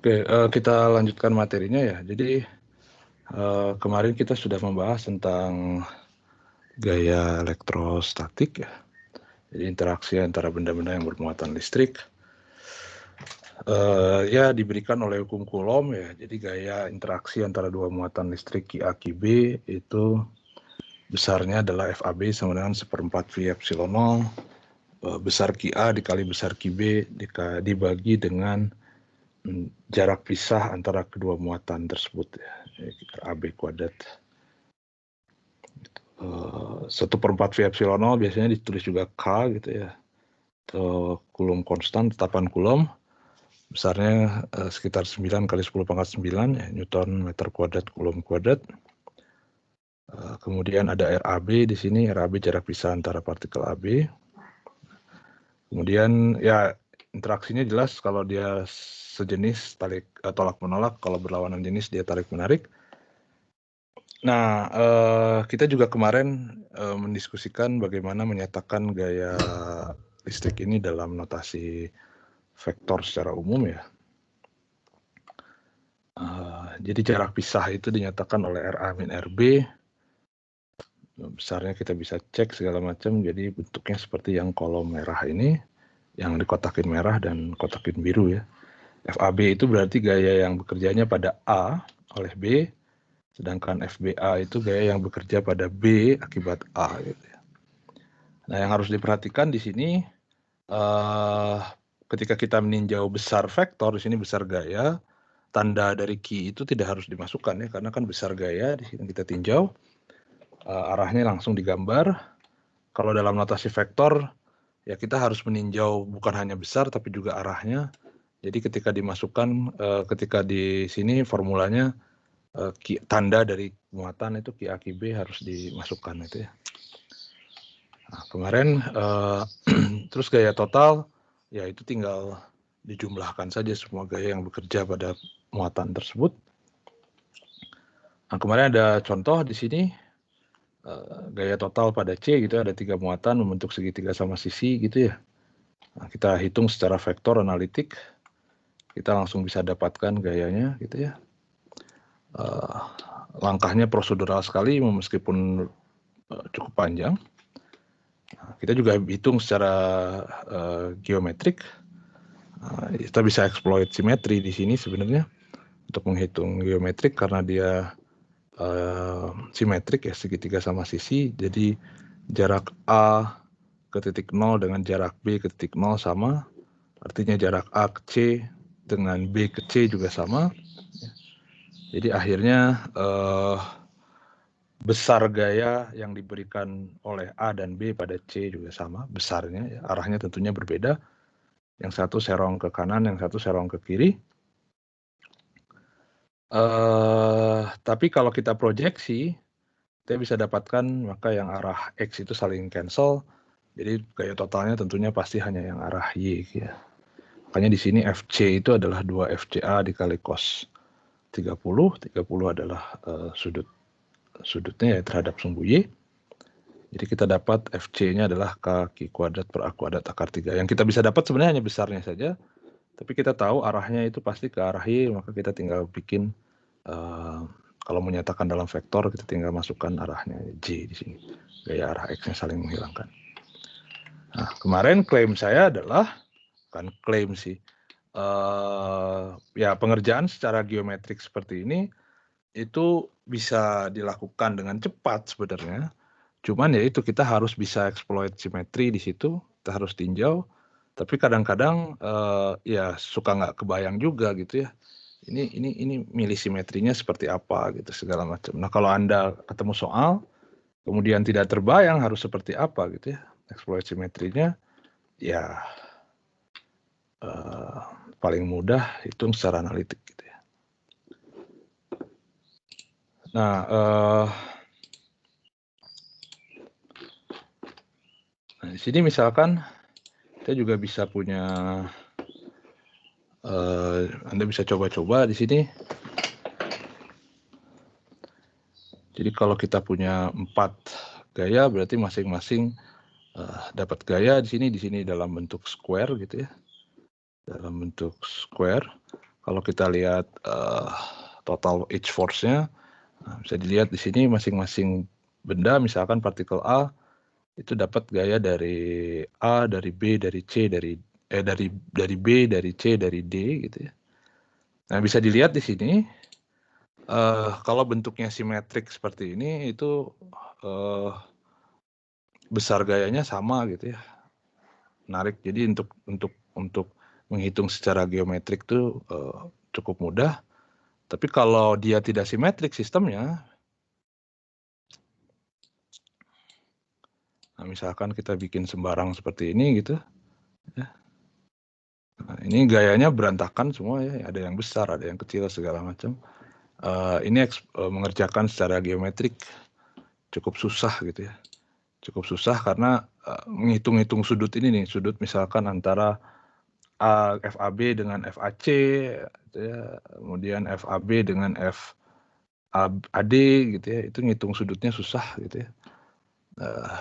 Oke, kita lanjutkan materinya ya. Jadi kemarin kita sudah membahas tentang gaya elektrostatik ya. Jadi interaksi antara benda-benda yang bermuatan listrik. Ya diberikan oleh hukum Coulomb ya. Jadi gaya interaksi antara dua muatan listrik QA QB itu besarnya adalah FAB sama dengan 1/4 V epsilon 0 besar QA dikali besar QB dibagi dengan jarak pisah antara kedua muatan tersebut ya, AB kuadrat. 1/4 V epsilon 0 biasanya ditulis juga K gitu ya, atau Coulomb konstan, tetapan Coulomb besarnya sekitar 9 kali 10 pangkat 9 ya, Newton meter kuadrat Coulomb kuadrat. Kemudian ada RAB di sini, RAB jarak pisah antara partikel AB. Kemudian ya interaksinya jelas kalau dia sejenis tarik tolak menolak, kalau berlawanan jenis dia tarik menarik. Nah, kita juga kemarin mendiskusikan bagaimana menyatakan gaya listrik ini dalam notasi vektor secara umum ya. Jadi jarak pisah itu dinyatakan oleh RA min RB. Besarnya kita bisa cek segala macam, jadi bentuknya seperti yang kolom merah ini, yang dikotakin merah dan kotakin biru ya. FAB itu berarti gaya yang bekerjanya pada A oleh B, sedangkan FBA itu gaya yang bekerja pada B akibat A gitu ya. Nah, yang harus diperhatikan di sini ketika kita meninjau besar vektor, di sini besar gaya, tanda dari Q itu tidak harus dimasukkan ya, karena kan besar gaya di sini kita tinjau, arahnya langsung digambar. Kalau dalam notasi vektor ya kita harus meninjau bukan hanya besar tapi juga arahnya. Jadi ketika dimasukkan, ketika di sini formulanya tanda dari muatan itu QA QB harus dimasukkan itu ya. Nah, kemarin terus gaya total ya itu tinggal dijumlahkan saja semua gaya yang bekerja pada muatan tersebut. Nah, kemarin ada contoh di sini gaya total pada C gitu, ada 3 muatan membentuk segitiga sama sisi gitu ya. Nah, kita hitung secara vektor analitik, kita langsung bisa dapatkan gayanya gitu ya. Langkahnya prosedural sekali meskipun cukup panjang. Kita juga hitung secara geometrik. Kita bisa exploit simetri di sini sebenarnya untuk menghitung geometrik karena dia simetrik ya, segitiga sama sisi. Jadi jarak A ke titik 0 dengan jarak B ke titik 0 sama. Artinya jarak A ke C dengan B ke C juga sama. Jadi akhirnya besar gaya yang diberikan oleh A dan B pada C juga sama besarnya ya. Arahnya tentunya berbeda. Yang satu serong ke kanan, yang satu serong ke kiri. Tapi kalau kita proyeksi, kita bisa dapatkan maka yang arah X itu saling cancel. Jadi gaya totalnya tentunya pasti hanya yang arah Y ya. Makanya di sini FC itu adalah 2 FCA dikali cos 30. 30 adalah sudutnya ya terhadap sumbu Y. Jadi kita dapat FC-nya adalah K kuadrat per A kuadrat akar 3. Yang kita bisa dapat sebenarnya hanya besarnya saja. Tapi kita tahu arahnya itu pasti ke arah Y, maka kita tinggal bikin, kalau menyatakan dalam vektor, kita tinggal masukkan arahnya J di sini. Gaya arah X-nya saling menghilangkan. Nah, kemarin klaim saya adalah, bukan klaim sih, ya pengerjaan secara geometrik seperti ini, itu bisa dilakukan dengan cepat sebenarnya. Cuman ya itu kita harus bisa exploit simetri di situ, kita harus tinjau. Tapi kadang-kadang ya suka nggak kebayang juga gitu ya. Ini milih simetrinya seperti apa gitu segala macam. Nah kalau Anda ketemu soal, kemudian tidak terbayang harus seperti apa gitu ya, exploit simetrinya, ya paling mudah hitung secara analitik gitu ya. Nah di sini misalkan kita juga bisa punya, Anda bisa coba-coba di sini. Jadi kalau kita punya 4 gaya, berarti masing-masing dapat gaya di sini dalam bentuk square gitu ya, dalam bentuk square. Kalau kita lihat total H force-nya, bisa dilihat di sini masing-masing benda, misalkan partikel A itu dapat gaya dari A, dari B, dari C, dari B, dari C, dari D gitu ya. Nah, bisa dilihat di sini kalau bentuknya simetrik seperti ini itu besar gayanya sama gitu ya. Menarik. Jadi untuk menghitung secara geometrik itu cukup mudah. Tapi kalau dia tidak simetrik sistemnya, nah misalkan kita bikin sembarang seperti ini gitu, ya. Nah, ini gayanya berantakan semua ya, ada yang besar, ada yang kecil segala macam. Ini mengerjakan secara geometrik cukup susah gitu ya, cukup susah karena menghitung-hitung sudut ini nih, sudut misalkan antara FAB dengan FAC, gitu ya, kemudian FAB dengan FAD gitu ya, itu ngitung sudutnya susah gitu ya,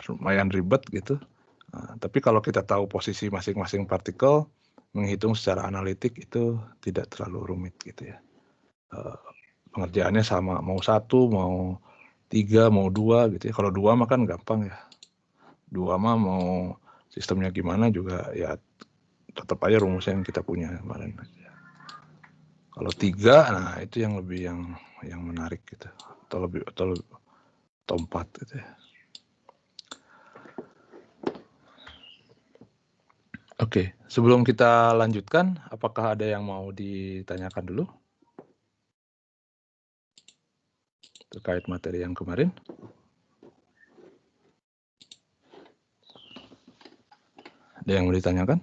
lumayan ribet gitu. Tapi kalau kita tahu posisi masing-masing partikel, menghitung secara analitik itu tidak terlalu rumit gitu ya. Pengerjaannya sama, mau 1, mau 3, mau 2 gitu ya. Kalau 2 mah kan gampang ya. 2 mah mau sistemnya gimana juga ya tetap aja rumusnya yang kita punya kemarin. Kalau 3, nah itu yang lebih yang menarik gitu, atau 4 gitu ya. Oke, sebelum kita lanjutkan, apakah ada yang mau ditanyakan dulu terkait materi yang kemarin? Ada yang mau ditanyakan?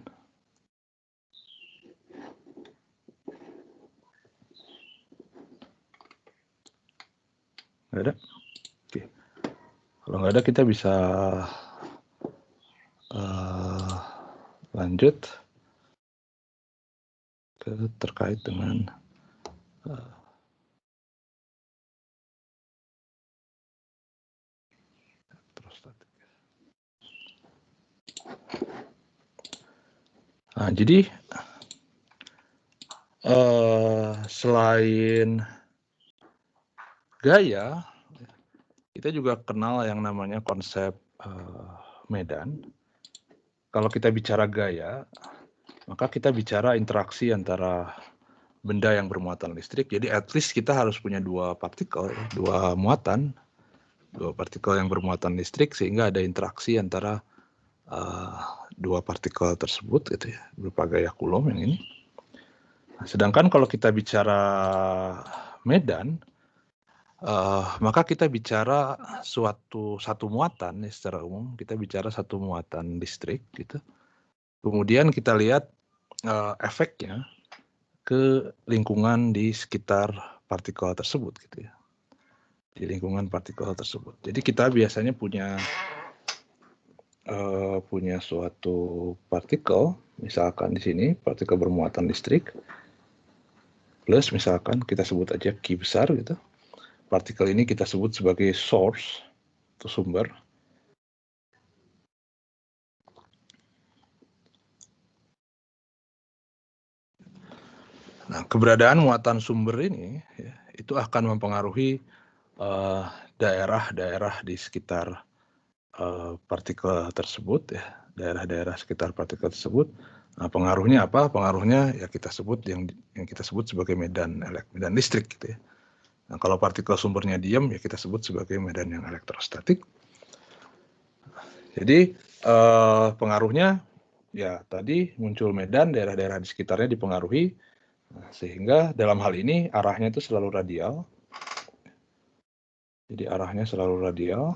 Nggak ada? Oke. Kalau nggak ada, kita bisa lanjut terkait dengan jadi selain gaya, kita juga kenal yang namanya konsep medan. Kalau kita bicara gaya, maka kita bicara interaksi antara benda yang bermuatan listrik. Jadi at least kita harus punya 2 partikel, 2 muatan, 2 partikel yang bermuatan listrik, sehingga ada interaksi antara 2 partikel tersebut gitu ya, berupa gaya Coulomb yang ini. Nah, sedangkan kalau kita bicara medan, maka kita bicara satu muatan ya, secara umum kita bicara satu muatan listrik gitu. Kemudian kita lihat efeknya ke lingkungan di sekitar partikel tersebut gitu ya, di lingkungan partikel tersebut. Jadi kita biasanya punya suatu partikel, misalkan di sini partikel bermuatan listrik, plus misalkan kita sebut aja Q besar gitu. Partikel ini kita sebut sebagai source atau sumber. Nah, keberadaan muatan sumber ini ya, itu akan mempengaruhi daerah-daerah di sekitar partikel tersebut ya, daerah-daerah sekitar partikel tersebut. Nah, pengaruhnya apa? Pengaruhnya ya kita sebut yang kita sebut sebagai medan listrik gitu ya. Nah, kalau partikel sumbernya diam ya kita sebut sebagai medan yang elektrostatik. Jadi pengaruhnya ya tadi muncul medan, daerah-daerah di sekitarnya dipengaruhi, sehingga dalam hal ini arahnya itu selalu radial. Jadi arahnya selalu radial.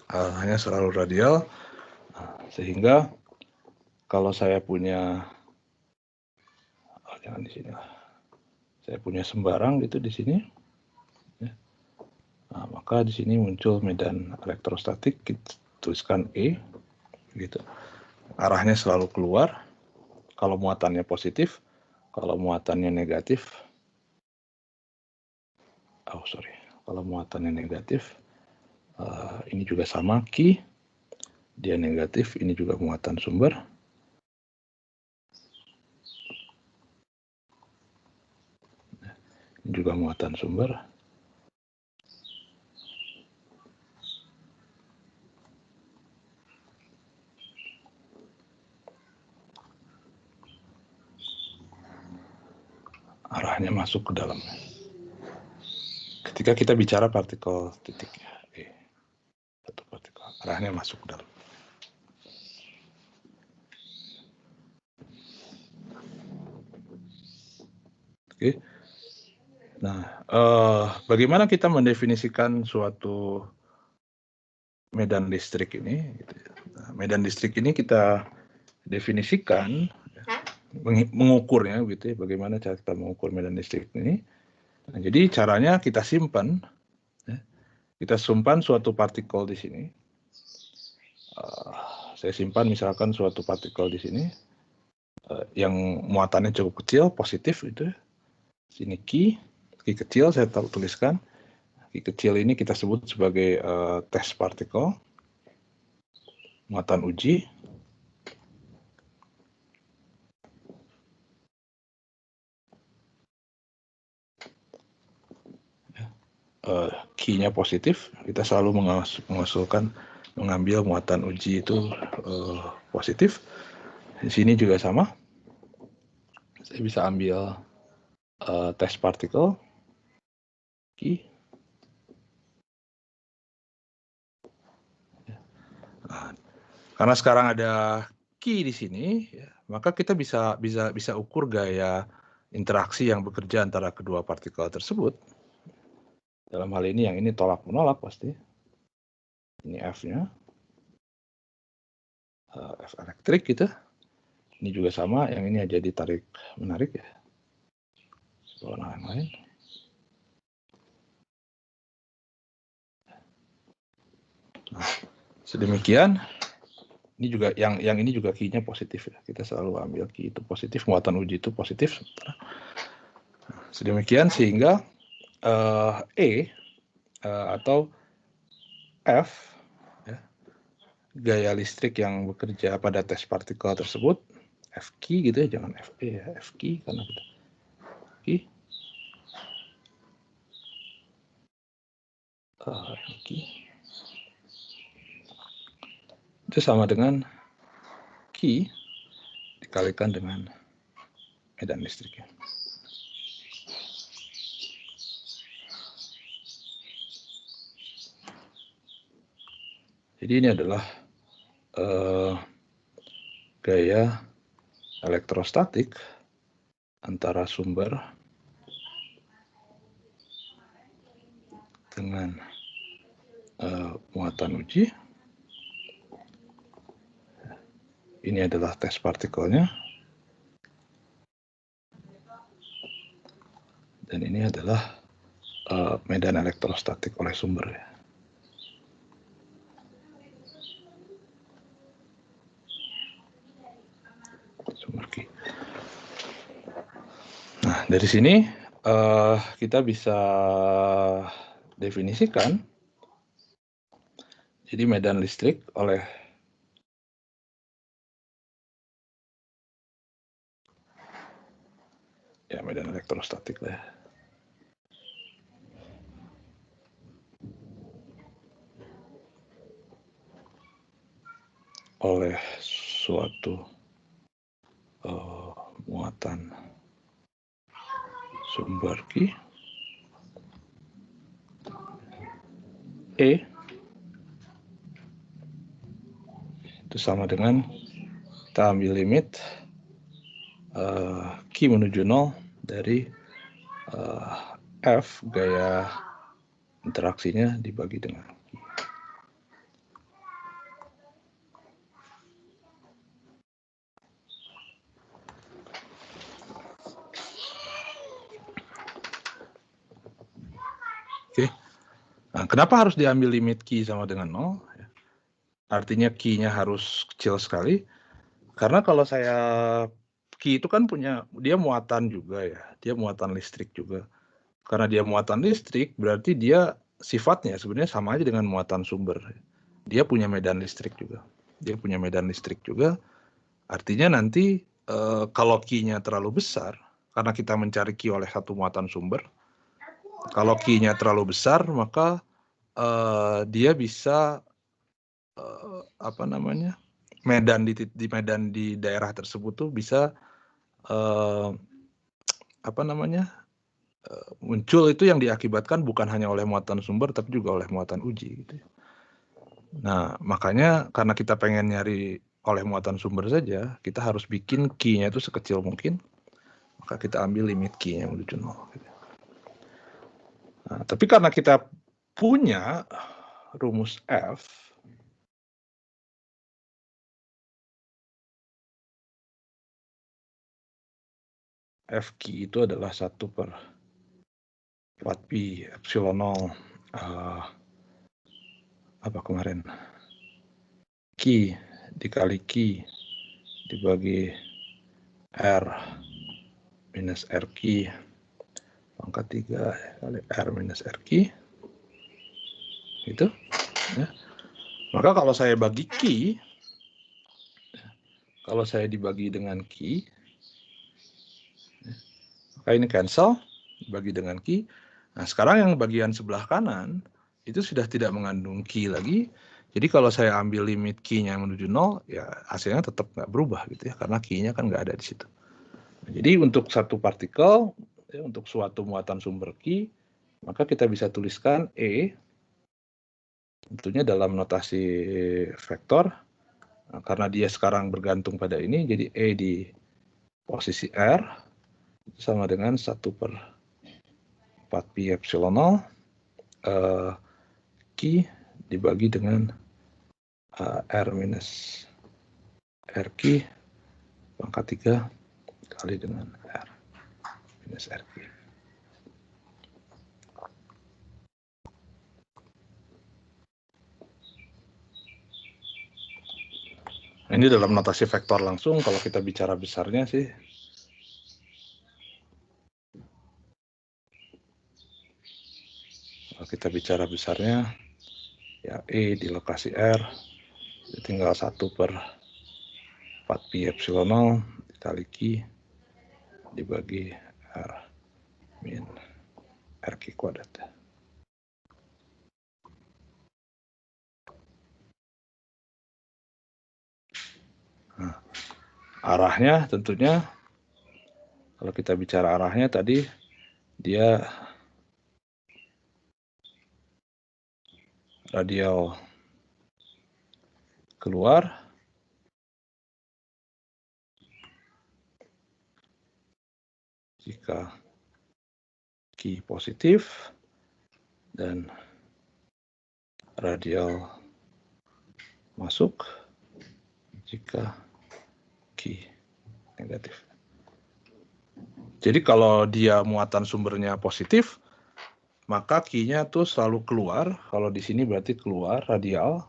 Arahnya selalu radial, sehingga kalau saya punya, jangan di sini lah, saya punya sembarang gitu di sini, ya. Nah, maka di sini muncul medan elektrostatik, kita tuliskan E, gitu. Arahnya selalu keluar. Kalau muatannya positif, kalau muatannya negatif, kalau muatannya negatif, Ini juga sama Q, dia negatif, ini juga muatan sumber. Ini juga muatan sumber. Arahnya masuk ke dalam. Ketika kita bicara partikel titik E, satu partikel, arahnya masuk ke dalam. Oke. Nah, bagaimana kita mendefinisikan suatu medan listrik ini? Nah, medan listrik ini kita definisikan, mengukurnya, gitu ya. Bagaimana cara kita mengukur medan listrik ini? Nah, jadi caranya kita simpan, ya. Kita simpan suatu partikel di sini. Saya simpan misalkan suatu partikel di sini yang muatannya cukup kecil, positif itu. Sini Q kecil saya tuliskan. Q kecil ini kita sebut sebagai test partikel, muatan uji. Q-nya positif, kita selalu mengambil muatan uji itu positif. Di sini juga sama. Saya bisa ambil test partikel Q. Nah, karena sekarang ada Q di sini, ya, maka kita bisa ukur gaya interaksi yang bekerja antara kedua partikel tersebut. Dalam hal ini yang ini tolak menolak pasti. Ini F-nya, F elektrik gitu. Ini juga sama, yang ini jadi tarik menarik ya. Warna yang lain. Nah, sedemikian. Ini juga yang ini juga Q-nya positif ya. Kita selalu ambil Q itu positif, muatan uji itu positif. Sedemikian sehingga E atau F, ya, gaya listrik yang bekerja pada tes partikel tersebut, Fq gitu ya, jangan Fe ya, Fq karena kita Q. Q itu sama dengan Q dikalikan dengan medan listriknya. Jadi ini adalah gaya elektrostatik antara sumber dengan muatan uji. Ini adalah tes partikelnya. Dan ini adalah medan elektrostatik oleh sumber ya. Sumber Q. Nah, dari sini kita bisa definisikan jadi medan listrik oleh ya medan elektrostatik lah ya. Oleh suatu muatan sumber Q E itu sama dengan kita ambil limit Q menuju 0 dari F gaya interaksinya dibagi dengan Q. Oke. Nah, kenapa harus diambil limit Q sama dengan 0? Artinya Q-nya harus kecil sekali. Karena kalau saya Q itu kan punya, dia muatan juga ya. Dia muatan listrik juga. Karena dia muatan listrik, berarti dia sifatnya sebenarnya sama aja dengan muatan sumber. Dia punya medan listrik juga. Artinya nanti kalau Q-nya terlalu besar, karena kita mencari Q oleh satu muatan sumber, kalau Q-nya terlalu besar, maka dia bisa medan di daerah tersebut tuh bisa muncul itu yang diakibatkan bukan hanya oleh muatan sumber tapi juga oleh muatan uji gitu. Nah, makanya karena kita pengen nyari oleh muatan sumber saja, kita harus bikin Q-nya itu sekecil mungkin. Maka kita ambil limit Q-nya menuju 0 gitu. Nah, tapi karena kita punya rumus F Q itu adalah 1/4pi epsilon 0 Q dikali Q dibagi R minus RQ pangkat 3 kali R minus RQ gitu ya. Maka kalau saya bagi Q, kalau saya dibagi dengan Q, maka ini cancel, dibagi dengan Q. Nah, sekarang yang bagian sebelah kanan itu sudah tidak mengandung Q lagi. Jadi kalau saya ambil limit Q-nya menuju 0, ya hasilnya tetap nggak berubah gitu ya, karena Q-nya kan nggak ada di situ. Nah, jadi untuk satu partikel, ya, untuk suatu muatan sumber Q, maka kita bisa tuliskan E, tentunya dalam notasi vektor. Nah, karena dia sekarang bergantung pada ini, jadi E di posisi R sama dengan 1/4pi epsilon 0 Q dibagi dengan R minus RQ pangkat 3 kali dengan R minus RQ. Ini dalam notasi vektor langsung, kalau kita bicara besarnya sih, kalau kita bicara besarnya, ya E di lokasi R, tinggal 1/4pi epsilon 0 dikali Q dibagi R min RQ kuadrat. Nah, arahnya tentunya, kalau kita bicara arahnya tadi, dia radial keluar, jika Q positif, dan radial masuk jika Q negatif. Jadi kalau dia muatan sumbernya positif, maka Q-nya tuh selalu keluar. Kalau di sini berarti keluar radial.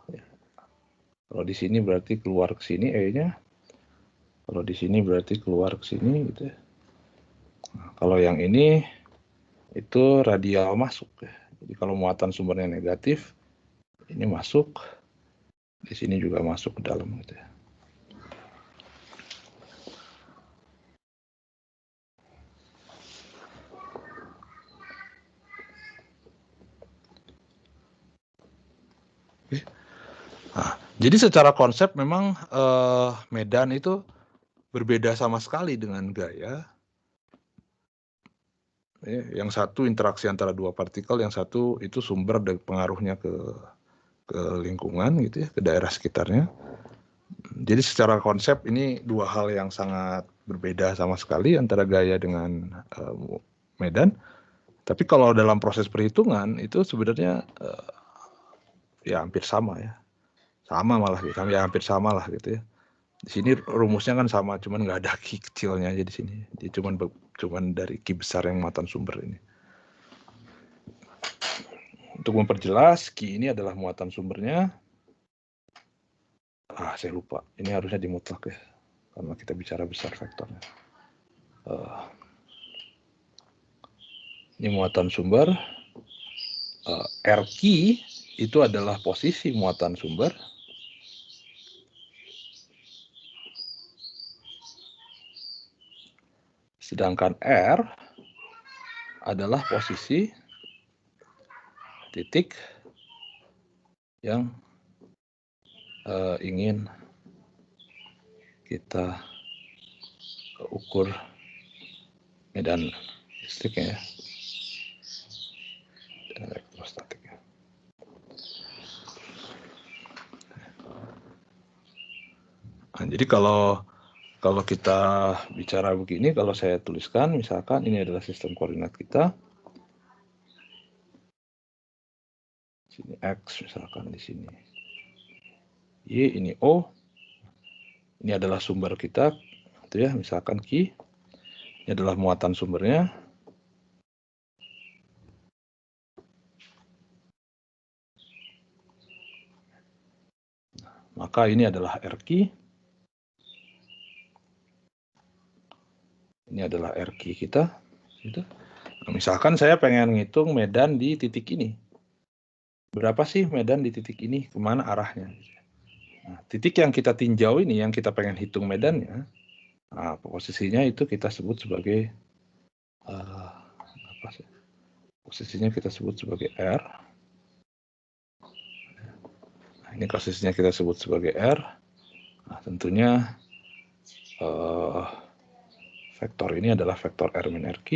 Kalau di sini berarti keluar ke sini E-nya. Kalau di sini berarti keluar ke sini gitu ya. Nah, kalau yang ini itu radial masuk ya. Jadi kalau muatan sumbernya negatif, ini masuk. Di sini juga masuk ke dalam gitu ya. Nah, jadi secara konsep memang medan itu berbeda sama sekali dengan gaya. Yang satu interaksi antara dua partikel, yang satu itu sumber dan pengaruhnya ke lingkungan gitu ya, ke daerah sekitarnya. Jadi secara konsep ini dua hal yang sangat berbeda sama sekali antara gaya dengan medan. Tapi kalau dalam proses perhitungan itu sebenarnya ya hampir sama ya. Sama malah gitu, ya hampir sama lah gitu ya. Di sini rumusnya kan sama, cuman nggak ada Q kecilnya aja di sini. Dia cuman dari Q besar yang muatan sumber ini. Untuk memperjelas, Q ini adalah muatan sumbernya. Saya lupa. Ini harusnya dimutlak ya, karena kita bicara besar vektornya. Ini muatan sumber RQ itu adalah posisi muatan sumber. Sedangkan R adalah posisi titik yang ingin kita ukur medan listriknya ya, dan elektrostatiknya. Nah, jadi kalau kita bicara begini, kalau saya tuliskan, misalkan ini adalah sistem koordinat kita. Sini X, misalkan di sini Y, ini O. Ini adalah sumber kita, gitu ya, misalkan Q. Ini adalah muatan sumbernya. Maka ini adalah RQ. Ini adalah RQ kita. Gitu. Nah, misalkan saya pengen ngitung medan di titik ini. Berapa sih medan di titik ini? Kemana arahnya? Nah, titik yang kita tinjau ini, yang kita pengen hitung medannya, nah, posisinya itu kita sebut sebagai apa sih? Posisinya kita sebut sebagai R. Nah, ini posisinya kita sebut sebagai R. Nah, tentunya vektor ini adalah vektor R min RQ.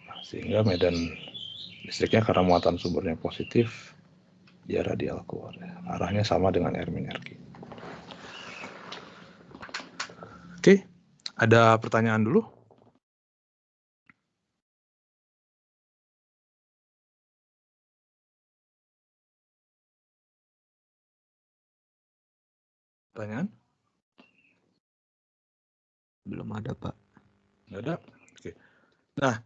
Nah, sehingga medan listriknya karena muatan sumbernya positif, dia radial keluar. Arahnya sama dengan R min RQ. Oke, ada pertanyaan dulu? Pertanyaan? Belum ada, Pak. Nggak ada? Oke. Nah,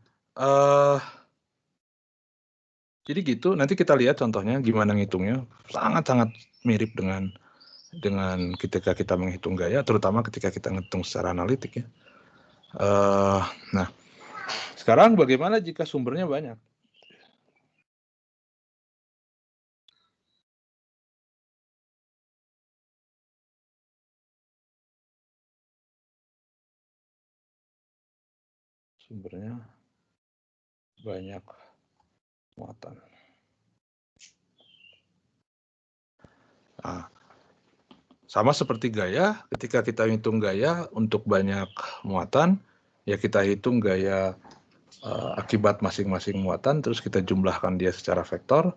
jadi gitu, nanti kita lihat contohnya gimana ngitungnya. Sangat-sangat mirip dengan ketika kita menghitung gaya, terutama ketika kita ngitung secara analitik ya. Nah, sekarang bagaimana jika sumbernya banyak? Sumbernya banyak muatan. Nah, sama seperti gaya, ketika kita hitung gaya untuk banyak muatan, ya kita hitung gaya akibat masing-masing muatan, terus kita jumlahkan dia secara vektor.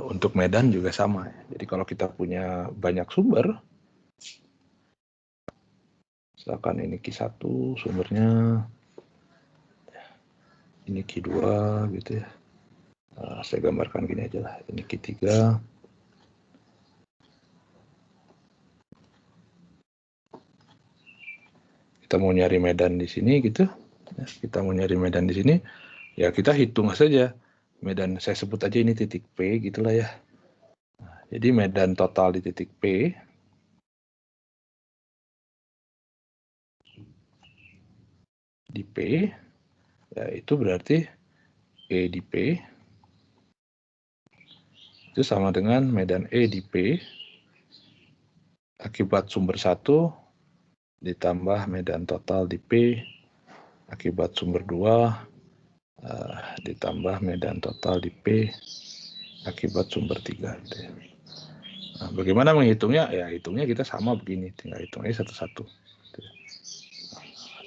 Untuk medan juga sama. Jadi kalau kita punya banyak sumber, misalkan ini Q1 sumbernya, ini Q2 gitu ya. Saya gambarkan gini aja lah, ini Q3. Kita mau nyari medan di sini gitu. Kita mau nyari medan di sini, ya kita hitung saja. Medan, saya sebut aja ini titik P gitulah ya. Nah, jadi medan total di titik P di P, ya itu berarti E di P itu sama dengan medan E di P akibat sumber 1 ditambah medan total di P akibat sumber 2 ditambah medan total di P akibat sumber 3. Gitu ya. Nah, bagaimana menghitungnya? Ya hitungnya kita sama begini, tinggal hitungnya satu-satu. Gitu ya.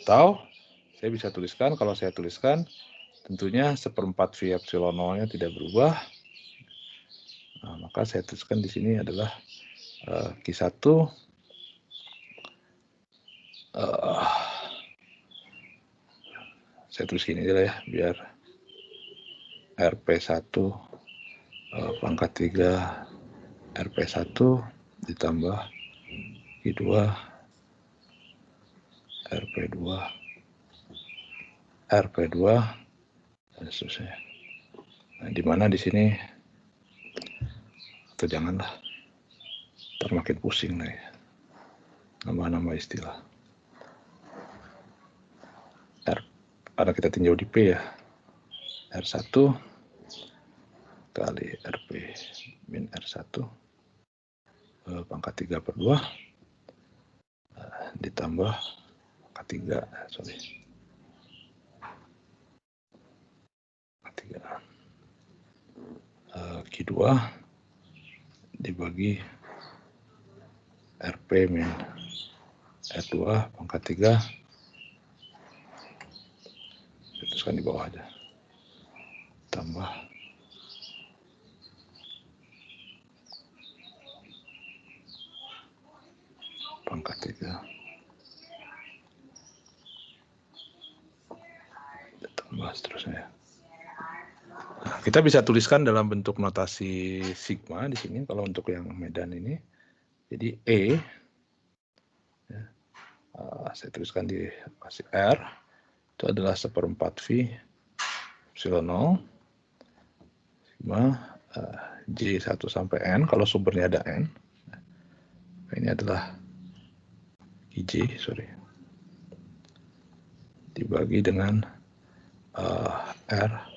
Atau saya bisa tuliskan, kalau saya tuliskan tentunya 1/4 V epsilon nolnya tidak berubah. Nah, maka saya tuliskan di sini adalah Q1 saya tulis gini aja lah ya, biar RP1 pangkat 3 RP1 ditambah Q2 RP2 RP2 dan seterusnya. Nah, di mana di sini atau janganlah, ntar makin pusing lah ya, nambah-nambah istilah. karena kita tinjau di P ya, R1 kali RP min R1 pangkat 3/2 ditambah pangkat 3, sorry. Q2 dibagi RP min R2 pangkat 3, teruskan di bawah aja, tambah pangkat 3 tambah seterusnya. Nah, kita bisa tuliskan dalam bentuk notasi sigma di sini kalau untuk yang medan ini. Jadi E ya, saya tuliskan di kasih R itu adalah 1/4 V epsilon 0 sigma J1 sampai N kalau sumbernya ada N. Ini adalah IJ, sorry, dibagi dengan R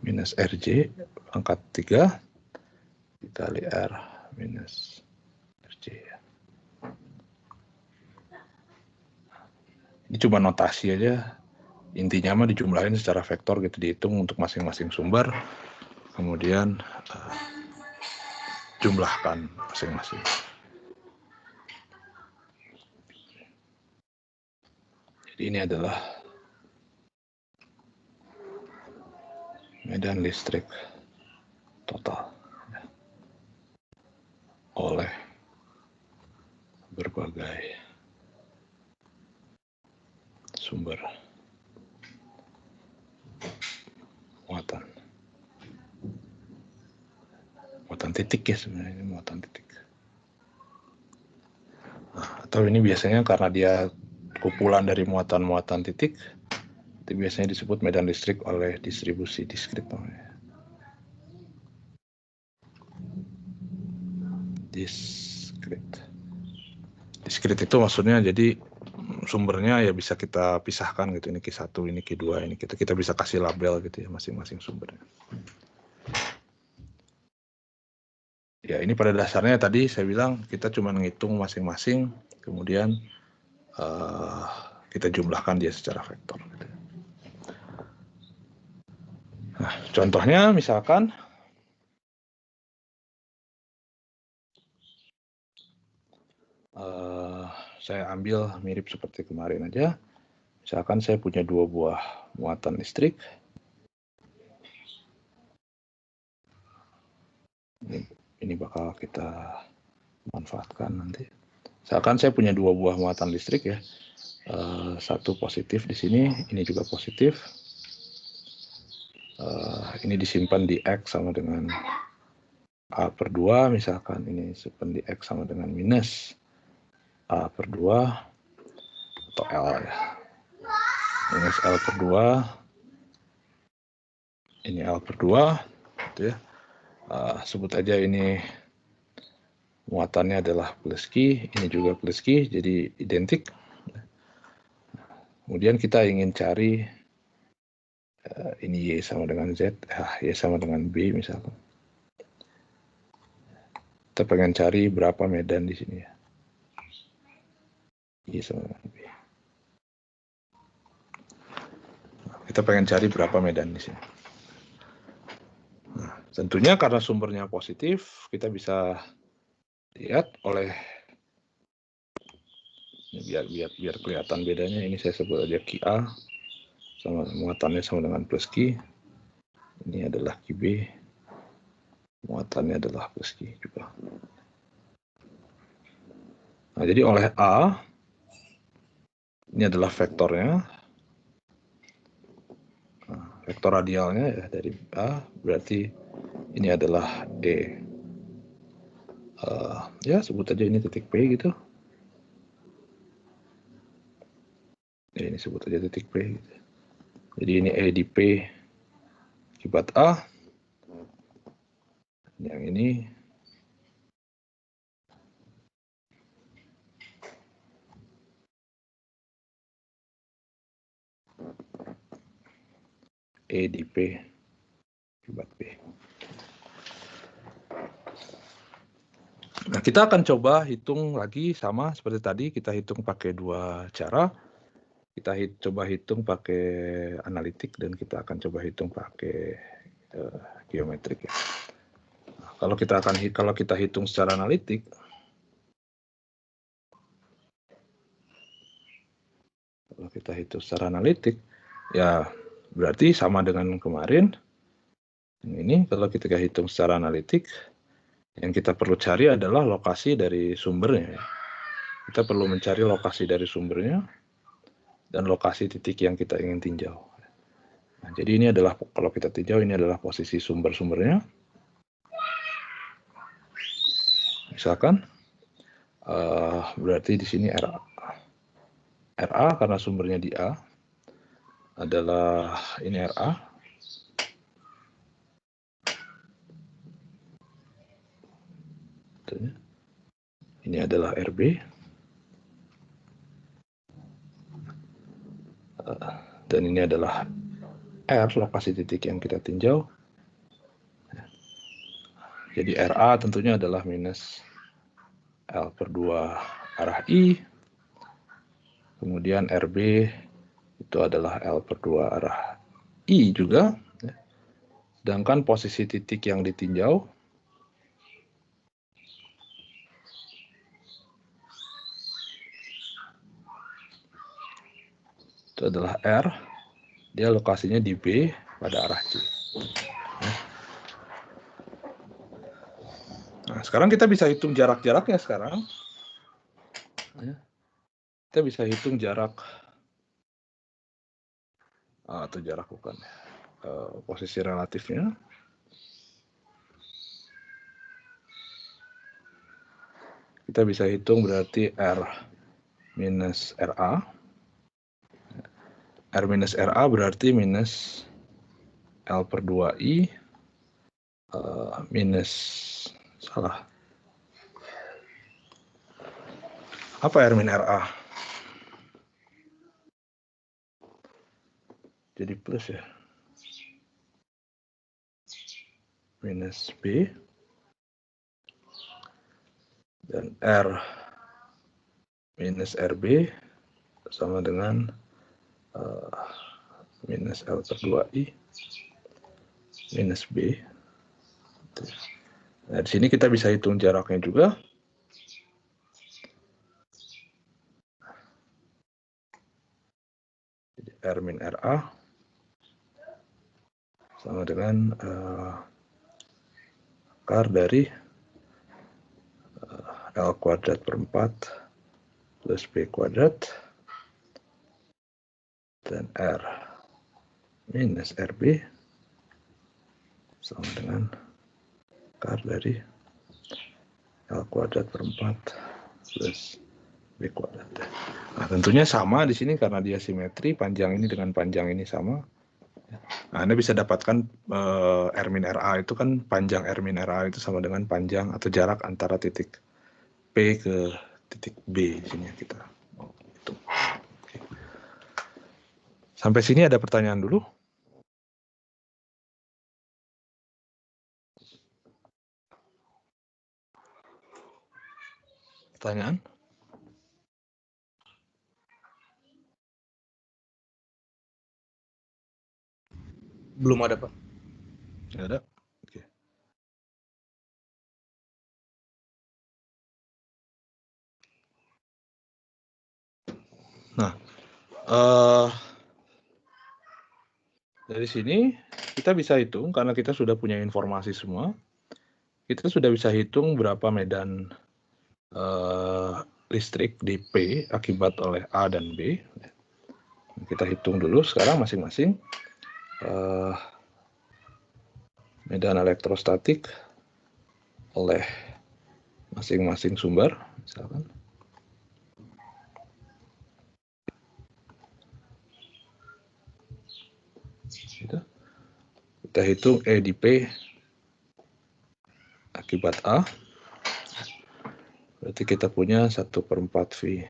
minus RJ pangkat 3 dikali R minus RJ. Ini cuma notasi aja, intinya mah dijumlahin secara vektor gitu, dihitung untuk masing-masing sumber, kemudian jumlahkan masing-masing. Jadi ini adalah medan listrik total ya, oleh berbagai sumber muatan titik ya, sebenarnya ini muatan titik. Nah, atau ini biasanya karena dia kumpulan dari muatan-muatan titik, itu biasanya disebut medan listrik oleh distribusi diskrit namanya. Diskrit itu maksudnya jadi sumbernya ya bisa kita pisahkan gitu, ini Q1, ini Q2, ini kita bisa kasih label gitu ya masing-masing sumbernya. Ya ini pada dasarnya tadi saya bilang kita cuma ngitung masing-masing, kemudian kita jumlahkan dia secara vektor. Gitu. Nah, contohnya misalkan saya ambil mirip seperti kemarin aja. Misalkan saya punya 2 buah muatan listrik. Ini bakal kita manfaatkan nanti. Misalkan saya punya 2 buah muatan listrik ya. Satu positif di sini, ini juga positif. Ini disimpan di X sama dengan A/2, misalkan ini simpan di X sama dengan minus A/2 atau L ya. Minus L/2, ini L/2 gitu ya. Sebut aja ini muatannya adalah plus Q, ini juga plus Q, jadi identik. Kemudian kita ingin cari ini Y sama dengan Z, Y sama dengan B misalkan. Kita pengen cari berapa medan di sini ya. Y sama dengan B. Kita pengen cari berapa medan di sini. Nah, tentunya karena sumbernya positif, kita bisa lihat oleh biar kelihatan bedanya. Ini saya sebut aja QA sama muatannya sama dengan plus Q. Ini adalah QB, muatannya adalah plus Q juga. Nah, jadi oleh A ini adalah vektornya. Nah, vektor radialnya ya dari A berarti ini adalah E. Ya sebut aja ini titik P gitu. Ya, ini sebut aja titik P gitu. Jadi ini E di P akibat A. Yang ini E di P akibat B. Nah, kita akan coba hitung lagi sama seperti tadi, kita hitung pakai dua cara. Kita coba hitung pakai analitik dan kita akan coba hitung pakai geometrik ya. Nah, kalau kita hitung secara analitik, ya berarti sama dengan kemarin. Ini kalau kita hitung secara analitik, yang kita perlu cari adalah lokasi dari sumbernya. Kita perlu mencari lokasi dari sumbernya dan lokasi titik yang kita ingin tinjau. Nah, jadi ini adalah, kalau kita tinjau, ini adalah posisi sumber-sumbernya. Misalkan, berarti di sini RA. RA karena sumbernya di A adalah ini RA. Ini adalah RB. Dan ini adalah R, lokasi titik yang kita tinjau. Jadi RA tentunya adalah minus L per 2 arah I. Kemudian RB itu adalah L per 2 arah I juga. Sedangkan posisi titik yang ditinjau itu adalah R. Dia lokasinya di B pada arah C. Nah, sekarang kita bisa hitung jarak-jaraknya sekarang. Kita bisa hitung jarak, atau jarak bukan, posisi relatifnya. Kita bisa hitung berarti R minus RA. R minus RA berarti minus L per 2I minus, salah. Apa R min RA? Jadi plus ya. Minus B. Dan R minus RB sama dengan minus L per 2I minus B. Nah, di sini kita bisa hitung jaraknya juga. Jadi R min RA sama dengan akar dari L kuadrat per 4 plus B kuadrat dan R minus RB sama dengan akar dari L kuadrat per 4 plus B kuadrat. Nah, tentunya sama di sini karena dia simetri, panjang ini dengan panjang ini sama. Nah, Anda bisa dapatkan R min RA itu kan, panjang R min RA itu sama dengan panjang atau jarak antara titik P ke titik B. Di sini kita hitung. Sampai sini ada pertanyaan dulu? Pertanyaan? Belum ada, Pak. Nggak ada? Oke. Nah, dari sini kita bisa hitung, karena kita sudah punya informasi semua, kita sudah bisa hitung berapa medan listrik di P akibat oleh A dan B. Kita hitung dulu sekarang masing-masing. Medan elektrostatik oleh masing-masing sumber, misalkan. Kita hitung E di P akibat A. Berarti kita punya 1/4 V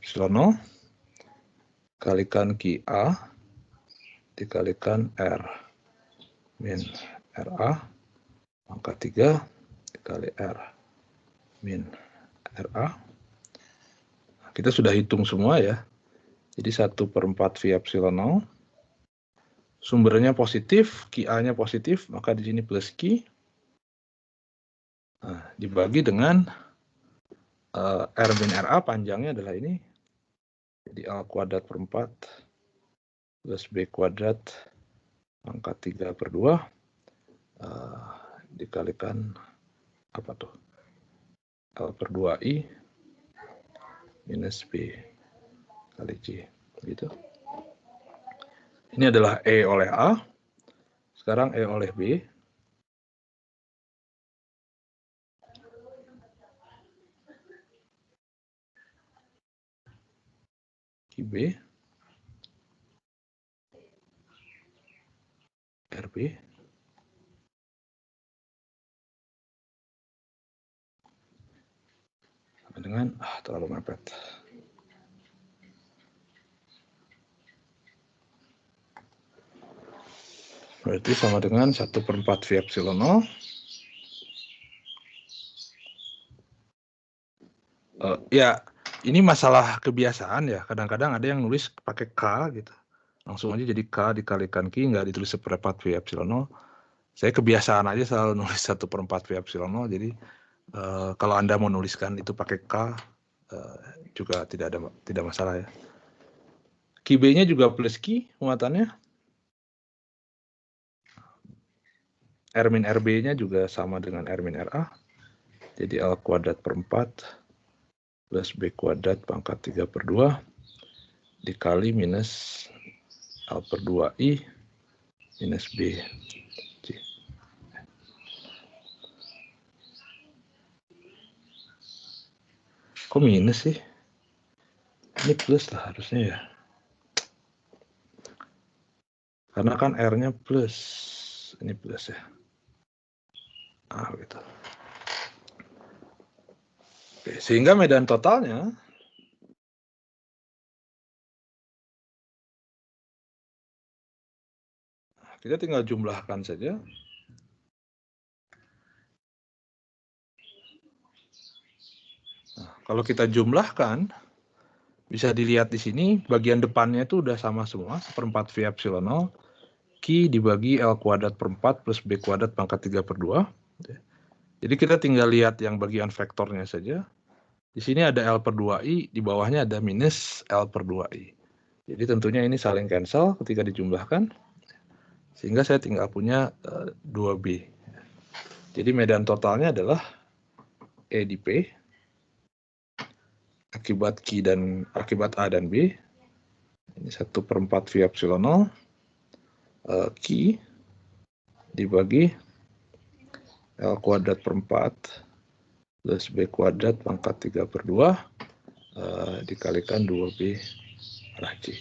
epsilon 0 kalikan Q A dikalikan R min RA pangkat 3 dikali R min RA. Kita sudah hitung semua ya. Jadi 1/4 V epsilon 0. Sumbernya positif, QA-nya positif, maka di sini plus Q. Nah, dibagi dengan R min RA, panjangnya adalah ini. Jadi A kuadrat per 4 plus B kuadrat pangkat 3/2 dikalikan apa tuh? L per 2I minus B kali C. Gitu. Ini adalah E oleh A. Sekarang E oleh B. QB RB sama dengan terlalu mepet. Berarti sama dengan 1/4 V epsilon 0. Ya, ini masalah kebiasaan ya. Kadang-kadang ada yang nulis pakai K gitu. Langsung aja jadi K dikalikan Q, nggak ditulis 1/4 V epsilon 0. Saya kebiasaan aja selalu nulis 1/4 V epsilon 0. Jadi kalau Anda mau nuliskan itu pakai K, juga tidak masalah ya. QB-nya juga plus Q muatannya. R min RB-nya juga sama dengan R min RA. Jadi L kuadrat per 4 plus B kuadrat pangkat 3/2 dikali minus L per 2I minus B C. Kok minus sih? Ini plus lah harusnya ya. Karena kan R-nya plus. Ini plus ya. Gitu. Oke, sehingga medan totalnya kita tinggal jumlahkan saja. Nah, kalau kita jumlahkan, bisa dilihat di sini, bagian depannya itu udah sama semua, 1/4 V epsilon 0, Q dibagi L kuadrat per 4 plus B kuadrat pangkat 3/2. Jadi kita tinggal lihat yang bagian vektornya saja. Di sini ada L per 2I, di bawahnya ada minus L per 2I. Jadi tentunya ini saling cancel ketika dijumlahkan, sehingga saya tinggal punya 2B. Jadi medan totalnya adalah E di P, akibat A dan B. Ini 1/4 V epsilon 0, Q dibagi L kuadrat per 4 plus B kuadrat pangkat 3/2 dikalikan 2B arah C.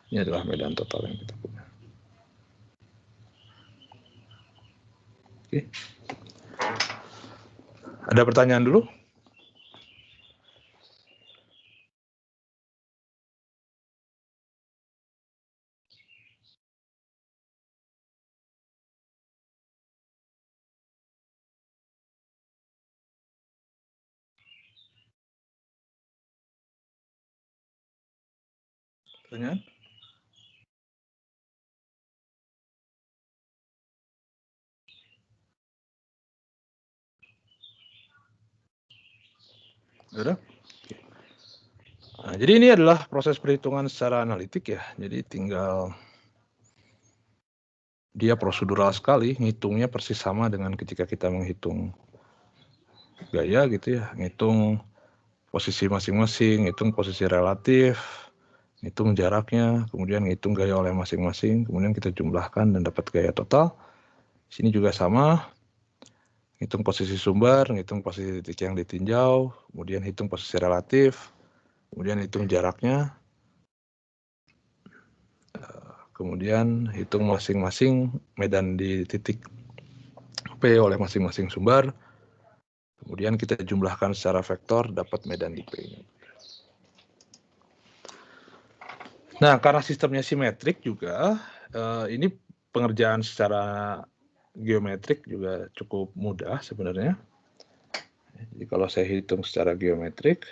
Ini adalah medan total yang kita punya. Oke. Ada pertanyaan dulu? Pertanyaan? Sudah? Oke. Nah, jadi ini adalah proses perhitungan secara analitik ya. Jadi tinggal dia prosedural sekali, ngitungnya persis sama dengan ketika kita menghitung gaya gitu ya, ngitung posisi masing-masing, ngitung posisi relatif, ngitung jaraknya, kemudian ngitung gaya oleh masing-masing, kemudian kita jumlahkan dan dapat gaya total. Sini juga sama, hitung posisi sumber, ngitung posisi titik yang ditinjau, kemudian hitung posisi relatif, kemudian hitung jaraknya, kemudian hitung masing-masing medan di titik P oleh masing-masing sumber, kemudian kita jumlahkan secara vektor, dapat medan di P. Nah, karena sistemnya simetrik juga, ini pengerjaan secara geometrik juga cukup mudah sebenarnya. Jadi kalau saya hitung secara geometrik,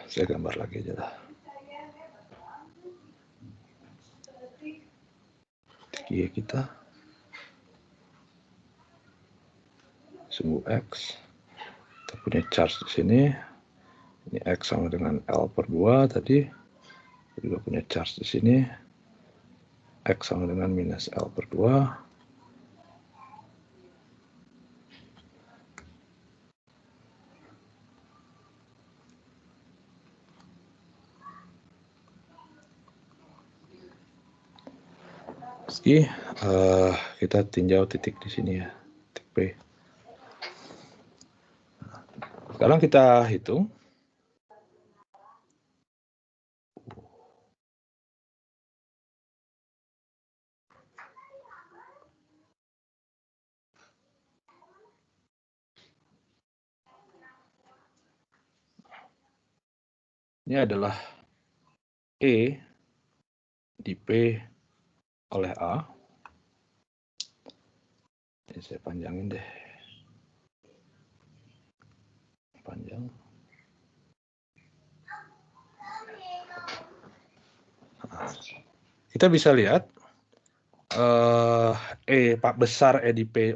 saya gambar lagi aja lah. Tinggi kita sumbu X, kita punya charge di sini. Ini X sama dengan L per 2 tadi. Kita juga punya charge di sini. X sama dengan minus L per 2. Meski kita tinjau titik di sini ya, titik P. Sekarang kita hitung. Ini adalah E di P oleh A. Ini saya panjangin deh. Panjang. Nah, kita bisa lihat besar E di P.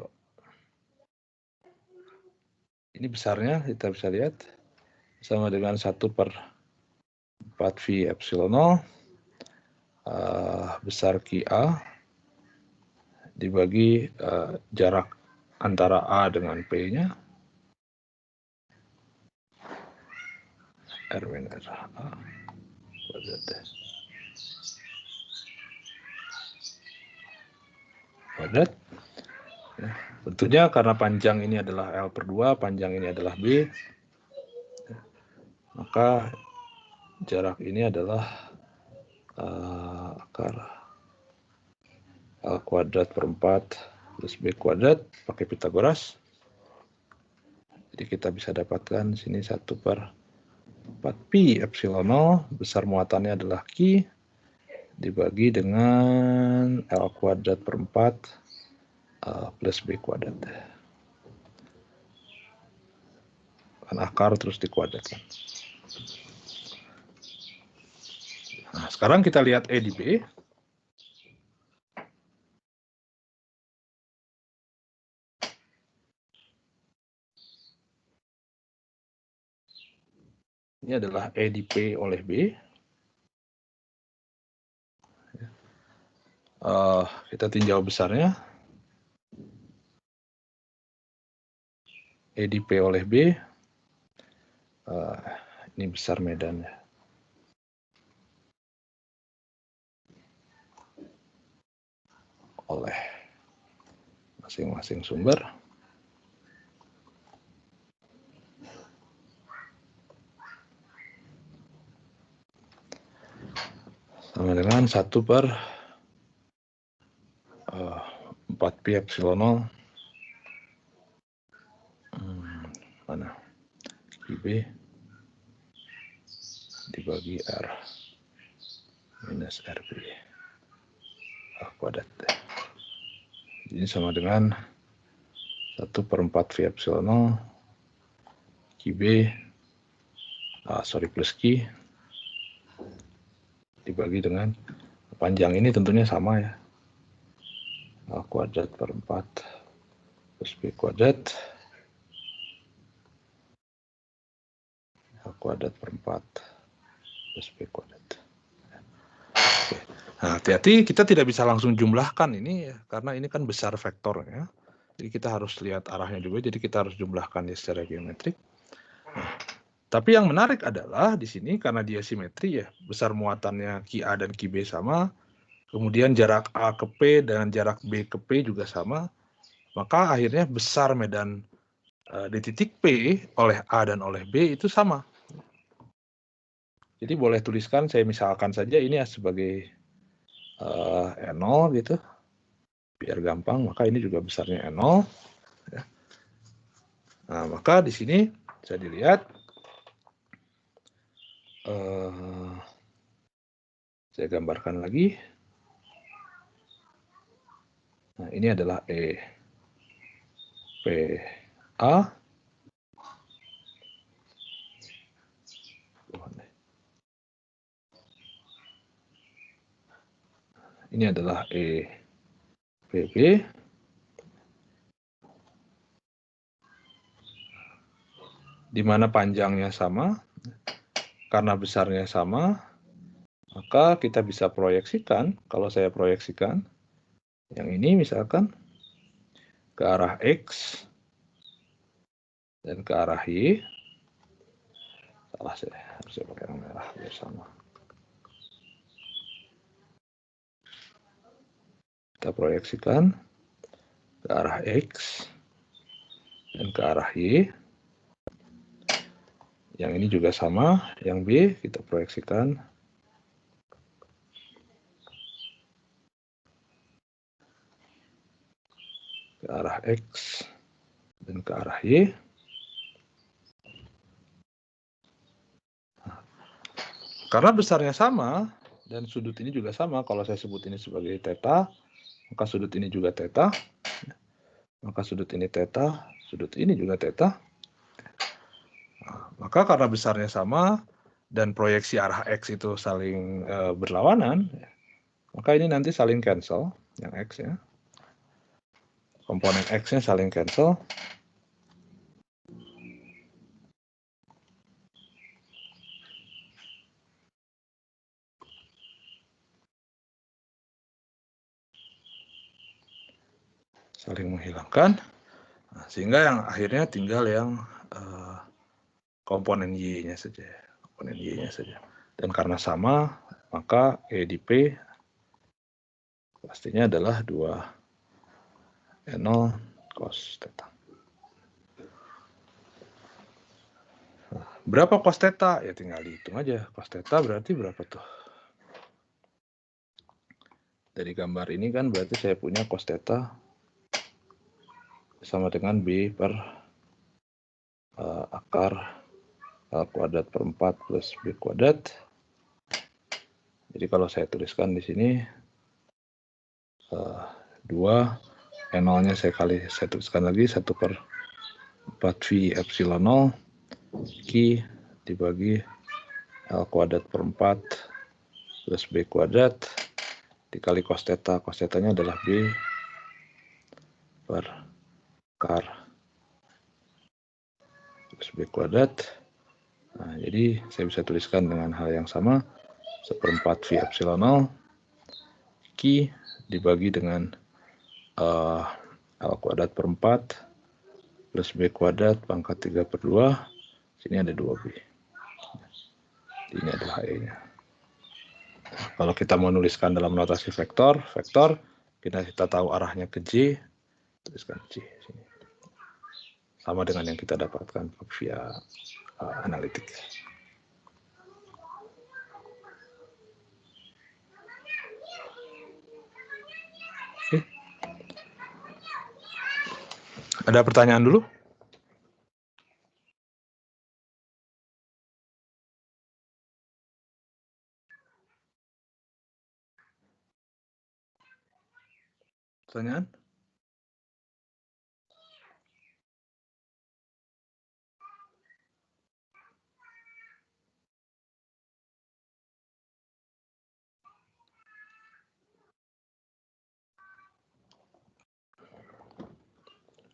Ini besarnya kita bisa lihat sama dengan 1/4V epsilon 0 besar QA dibagi jarak antara A dengan P-nya. R minus A kuadrat. Ya, tentunya karena panjang ini adalah L per 2, panjang ini adalah B, maka jarak ini adalah akar L kuadrat per 4 plus B kuadrat pakai Pitagoras. Jadi kita bisa dapatkan sini 1/4pi epsilon 0, besar muatannya adalah Q, dibagi dengan L kuadrat per 4 plus B kuadrat. Kan akar terus dikuadratkan. Nah, sekarang kita lihat E di B. Ini adalah E di P oleh B. Kita tinjau besarnya. E di P oleh B. Ini besar medannya. Oleh masing-masing sumber. Sama dengan 1/4pi epsilon 0 mana QB dibagi R minus RB kuadrat. Ini sama dengan 1/4V epsilon 0 QB plus Q dibagi dengan panjang ini tentunya sama ya, A kuadrat per 4 plus B kuadrat, A kuadrat per 4 plus B kuadrat. Oke. Nah, hati-hati kita tidak bisa langsung jumlahkan ini ya, karena ini kan besar vektornya. Jadi kita harus lihat arahnya juga, jadi kita harus jumlahkan ya secara geometrik. Nah, tapi yang menarik adalah di sini karena dia simetri ya, besar muatannya QA dan QB sama, kemudian jarak A ke P dan jarak B ke P juga sama, maka akhirnya besar medan di titik P oleh A dan oleh B itu sama. Jadi boleh tuliskan, saya misalkan saja ini sebagai E0 gitu, P biar gampang, maka ini juga besarnya N0. Ya. Nah, maka di sini bisa dilihat, saya gambarkan lagi. Nah, ini adalah PA. Ini adalah EPB. Di mana panjangnya sama, karena besarnya sama, maka kita bisa proyeksikan, kalau saya proyeksikan, yang ini misalkan ke arah X dan ke arah Y. Salah, saya harusnya pakai yang merah biar sama. Kita proyeksikan ke arah X dan ke arah Y. Yang ini juga sama, yang B kita proyeksikan ke arah X dan ke arah Y. Karena besarnya sama dan sudut ini juga sama, kalau saya sebut ini sebagai theta, maka sudut ini juga theta, maka sudut ini theta, sudut ini juga theta. Maka karena besarnya sama dan proyeksi arah X itu saling berlawanan, maka ini nanti saling cancel, yang X ya. Komponen X-nya saling cancel. Saling menghilangkan. Nah, sehingga yang akhirnya tinggal yang komponen Y-nya saja. Komponen Y-nya saja. Dan karena sama, maka E di P pastinya adalah 2 N0 cos theta. Nah, berapa cos theta? Ya tinggal dihitung aja. Cos theta berarti berapa tuh? Dari gambar ini kan berarti saya punya cos theta sama dengan B per akar L kuadrat per 4 plus B kuadrat. Jadi kalau saya tuliskan di sini 2 N0-nya saya tuliskan lagi 1 per 4 V epsilon 0 Q dibagi L kuadrat per 4 plus B kuadrat dikali cos theta. Cos theta-nya adalah B per akar plus B kuadrat. Nah, jadi saya bisa tuliskan dengan hal yang sama 1/4 V epsilon 0 Q dibagi dengan L kuadrat per 4 plus B kuadrat pangkat 3/2. Sini ada 2B. Ini adalah E-nya. Kalau kita menuliskan dalam notasi vektor, kita tahu arahnya ke J, tuliskan J sini. Sama dengan yang kita dapatkan via analitik. Oke. Ada pertanyaan dulu? Pertanyaan?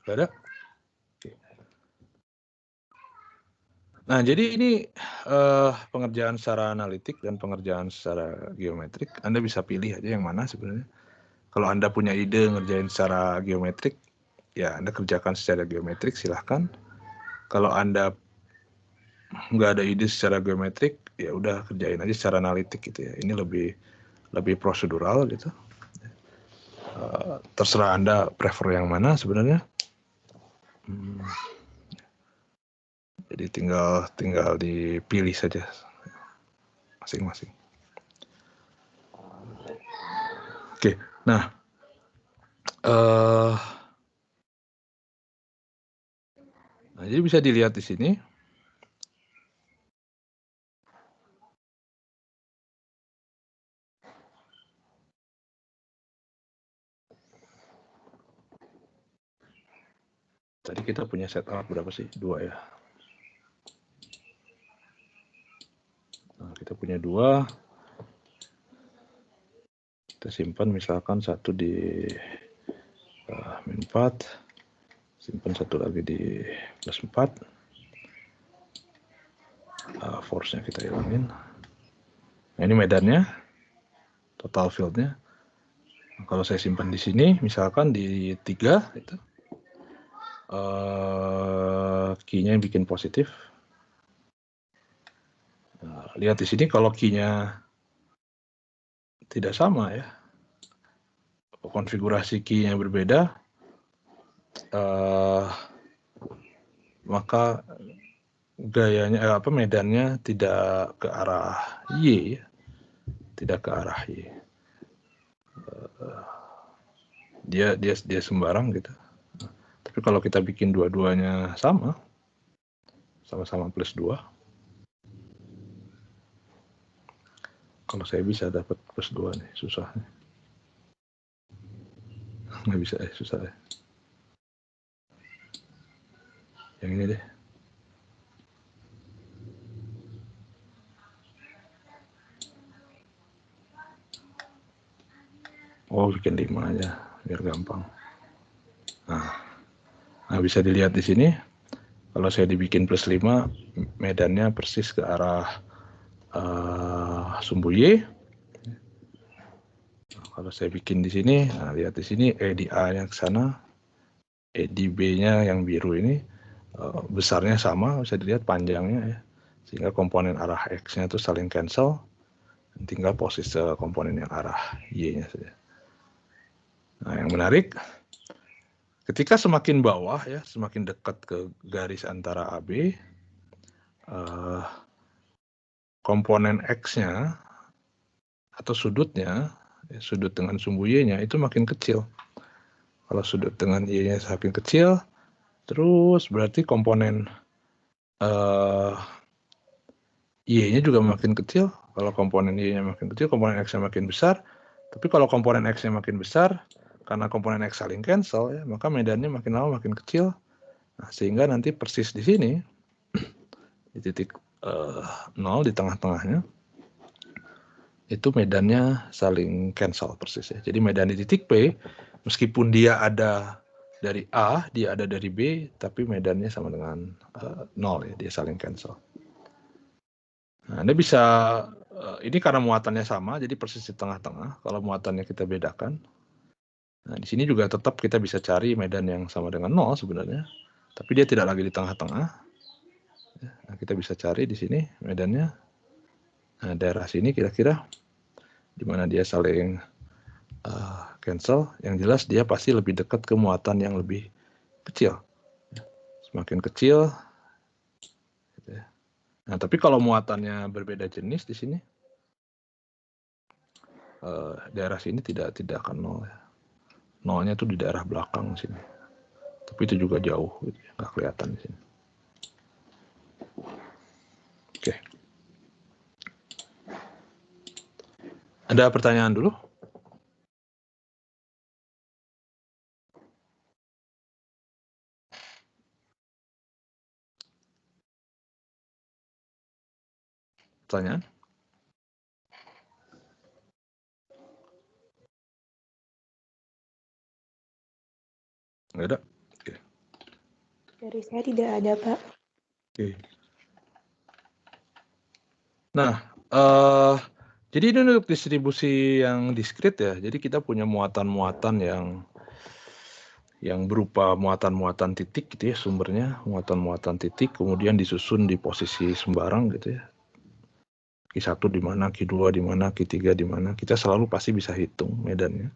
Tidak ada? Oke. Nah, jadi ini pengerjaan secara analitik dan pengerjaan secara geometrik. Anda bisa pilih aja yang mana sebenarnya. Kalau Anda punya ide ngerjain secara geometrik, ya Anda kerjakan secara geometrik, silahkan. Kalau Anda nggak ada ide secara geometrik, ya udah kerjain aja secara analitik gitu ya. Ini lebih prosedural gitu. Terserah Anda prefer yang mana sebenarnya. Jadi tinggal dipilih saja masing-masing. Oke, nah Nah, jadi bisa dilihat di sini. Tadi kita punya setup berapa sih? 2 ya. Nah, kita punya 2. Kita simpan misalkan satu di min 4. Simpan satu lagi di plus 4. Force-nya kita hilangin. Nah, ini medannya. Total field-nya. Nah, kalau saya simpan di sini, misalkan di 3, itu key-nya bikin positif. Nah, lihat di sini kalau key-nya tidak sama ya, konfigurasi key-nya berbeda, maka gayanya medannya tidak ke arah Y ya. Tidak ke arah Y. Dia sembarang gitu. Tapi kalau kita bikin dua-duanya sama-sama plus 2, kalau saya bisa dapat plus 2 nih, susah nih. Nggak bisa susah ya. Yang ini deh. Oh, bikin 5 aja biar gampang. Nah, bisa dilihat di sini. Kalau saya dibikin plus 5, medannya persis ke arah sumbu Y. Nah, kalau saya bikin di sini, nah lihat di sini E di A-nya ke sana, E di B-nya yang biru ini besarnya sama, bisa dilihat panjangnya ya. Sehingga komponen arah X-nya itu saling cancel, tinggal posisi komponen yang arah Y-nya saja. Nah, yang menarik, ketika semakin bawah ya, semakin dekat ke garis antara AB, komponen X-nya atau sudutnya, sudut dengan sumbu Y-nya itu makin kecil. Kalau sudut dengan Y-nya semakin kecil, terus berarti komponen Y-nya juga makin kecil. Kalau komponen Y-nya makin kecil, komponen X-nya makin besar. Tapi kalau komponen X-nya makin besar, karena komponen X saling cancel, ya, maka medannya makin lama makin kecil. Nah, sehingga nanti persis di sini, di titik 0 di tengah-tengahnya, itu medannya saling cancel persis ya. Jadi medan di titik P, meskipun dia ada dari A, dia ada dari B, tapi medannya sama dengan 0 ya, dia saling cancel. Nah, Anda bisa, ini karena muatannya sama, jadi persis di tengah-tengah. Kalau muatannya kita bedakan. Nah, di sini juga tetap kita bisa cari medan yang sama dengan 0 sebenarnya. Tapi dia tidak lagi di tengah-tengah. Nah, kita bisa cari di sini medannya. Nah, daerah sini kira-kira di mana dia saling cancel. Yang jelas dia pasti lebih dekat ke muatan yang lebih kecil. Semakin kecil. Gitu ya. Nah, tapi kalau muatannya berbeda jenis di sini, daerah sini tidak akan 0 ya. 0-nya itu di daerah belakang sini. Tapi itu juga jauh, gitu ya. Nggak kelihatan di sini. Oke. Ada pertanyaan dulu? Pertanyaan? Nggak ada? Oke. Dari saya tidak ada, Pak. Oke. Nah, jadi ini untuk distribusi yang diskrit ya. Jadi kita punya muatan-muatan yang berupa muatan-muatan titik gitu ya, sumbernya muatan-muatan titik, kemudian disusun di posisi sembarang gitu ya. Q1 di mana, Q2 di mana, Q3 di mana, kita selalu pasti bisa hitung medannya.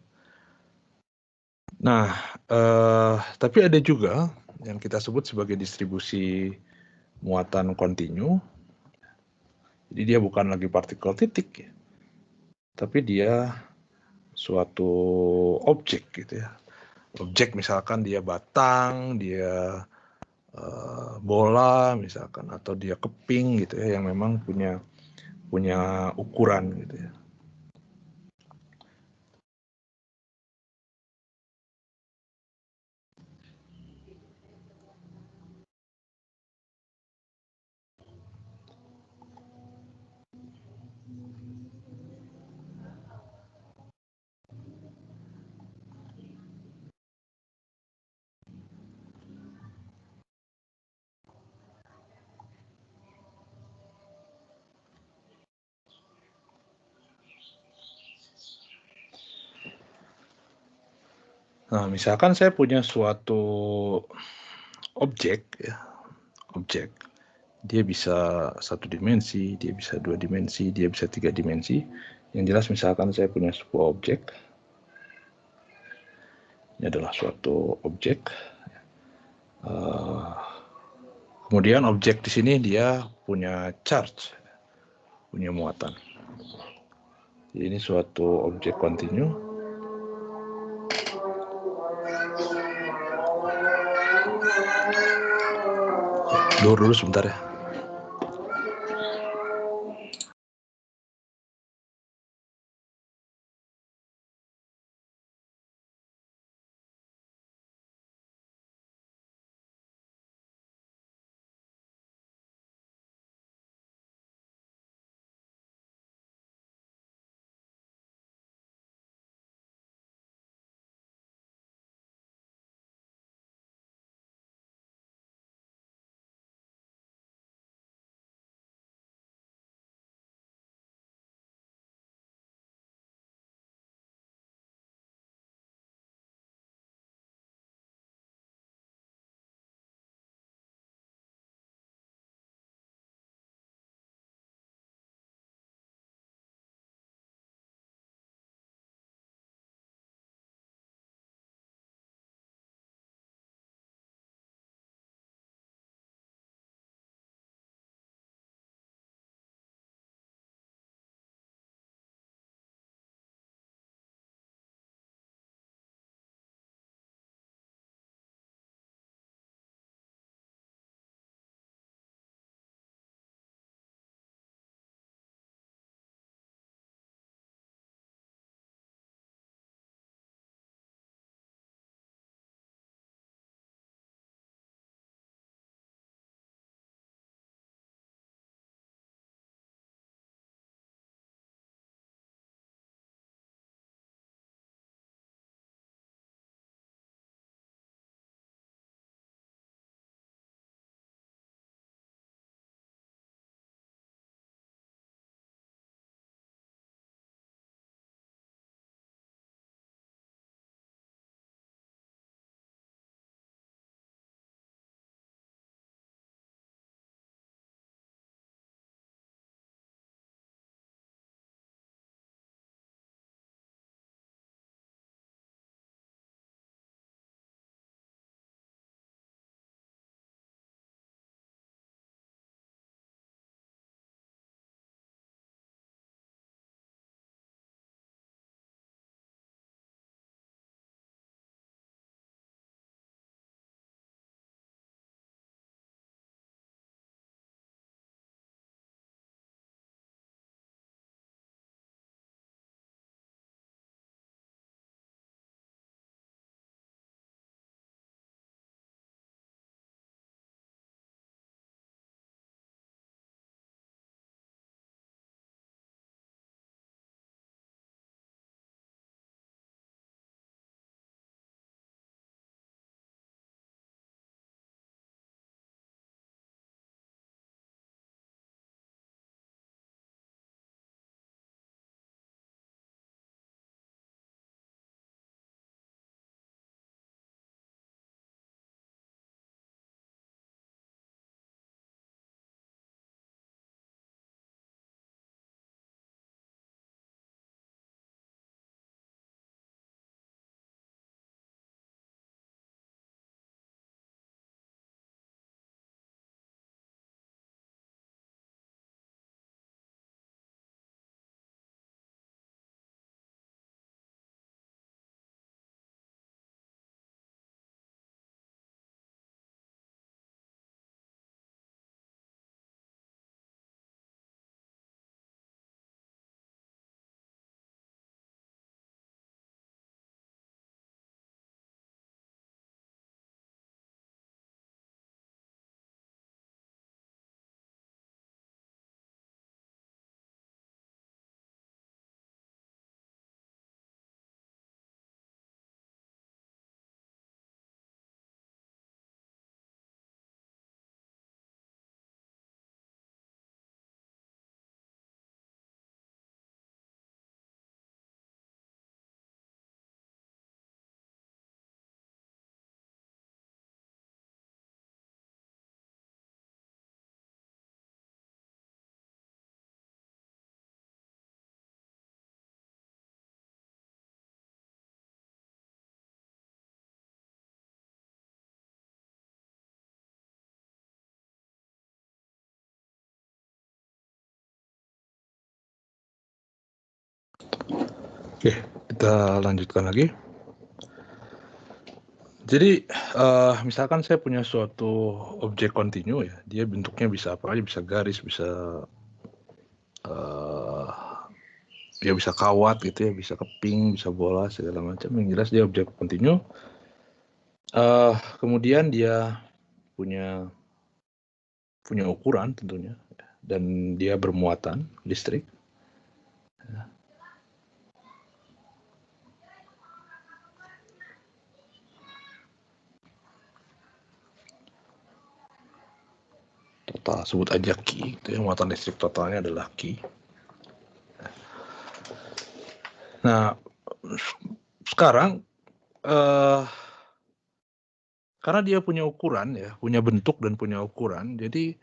Nah, tapi ada juga yang kita sebut sebagai distribusi muatan kontinu. Jadi dia bukan lagi partikel titik ya, tapi dia suatu objek gitu ya. objek misalkan dia batang, dia bola misalkan, atau dia keping gitu ya, yang memang punya ukuran gitu ya. Nah, misalkan saya punya suatu objek ya, objek. Dia bisa 1 dimensi, dia bisa 2 dimensi, dia bisa 3 dimensi. Yang jelas misalkan saya punya sebuah objek. Ini adalah suatu objek. Kemudian objek di sini dia punya charge, punya muatan. Jadi ini suatu objek kontinu. Dulu sebentar ya. Oke, kita lanjutkan lagi. Jadi, misalkan saya punya suatu objek kontinu ya, dia bentuknya bisa apa aja, bisa garis, bisa dia bisa kawat gitu ya, bisa keping, bisa bola, segala macam. Yang jelas dia objek kontinu. Kemudian dia punya ukuran tentunya, dan dia bermuatan listrik. Total, sebut aja Q, itu yang muatan listrik totalnya adalah Q. Nah, sekarang karena dia punya ukuran ya, punya bentuk dan punya ukuran, jadi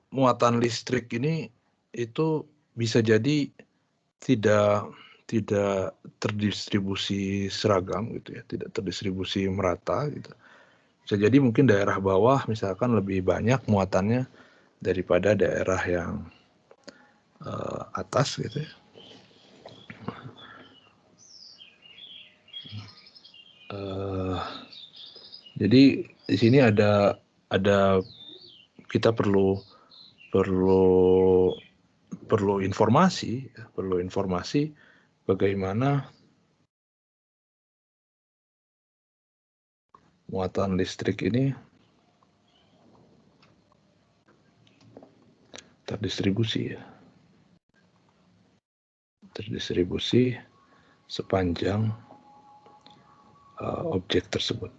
muatan listrik ini itu bisa jadi tidak terdistribusi seragam gitu ya, tidak terdistribusi merata gitu. Bisa jadi mungkin daerah bawah misalkan lebih banyak muatannya daripada daerah yang atas gitu ya. Jadi di sini ada kita perlu informasi bagaimana muatan listrik ini terdistribusi sepanjang objek tersebut.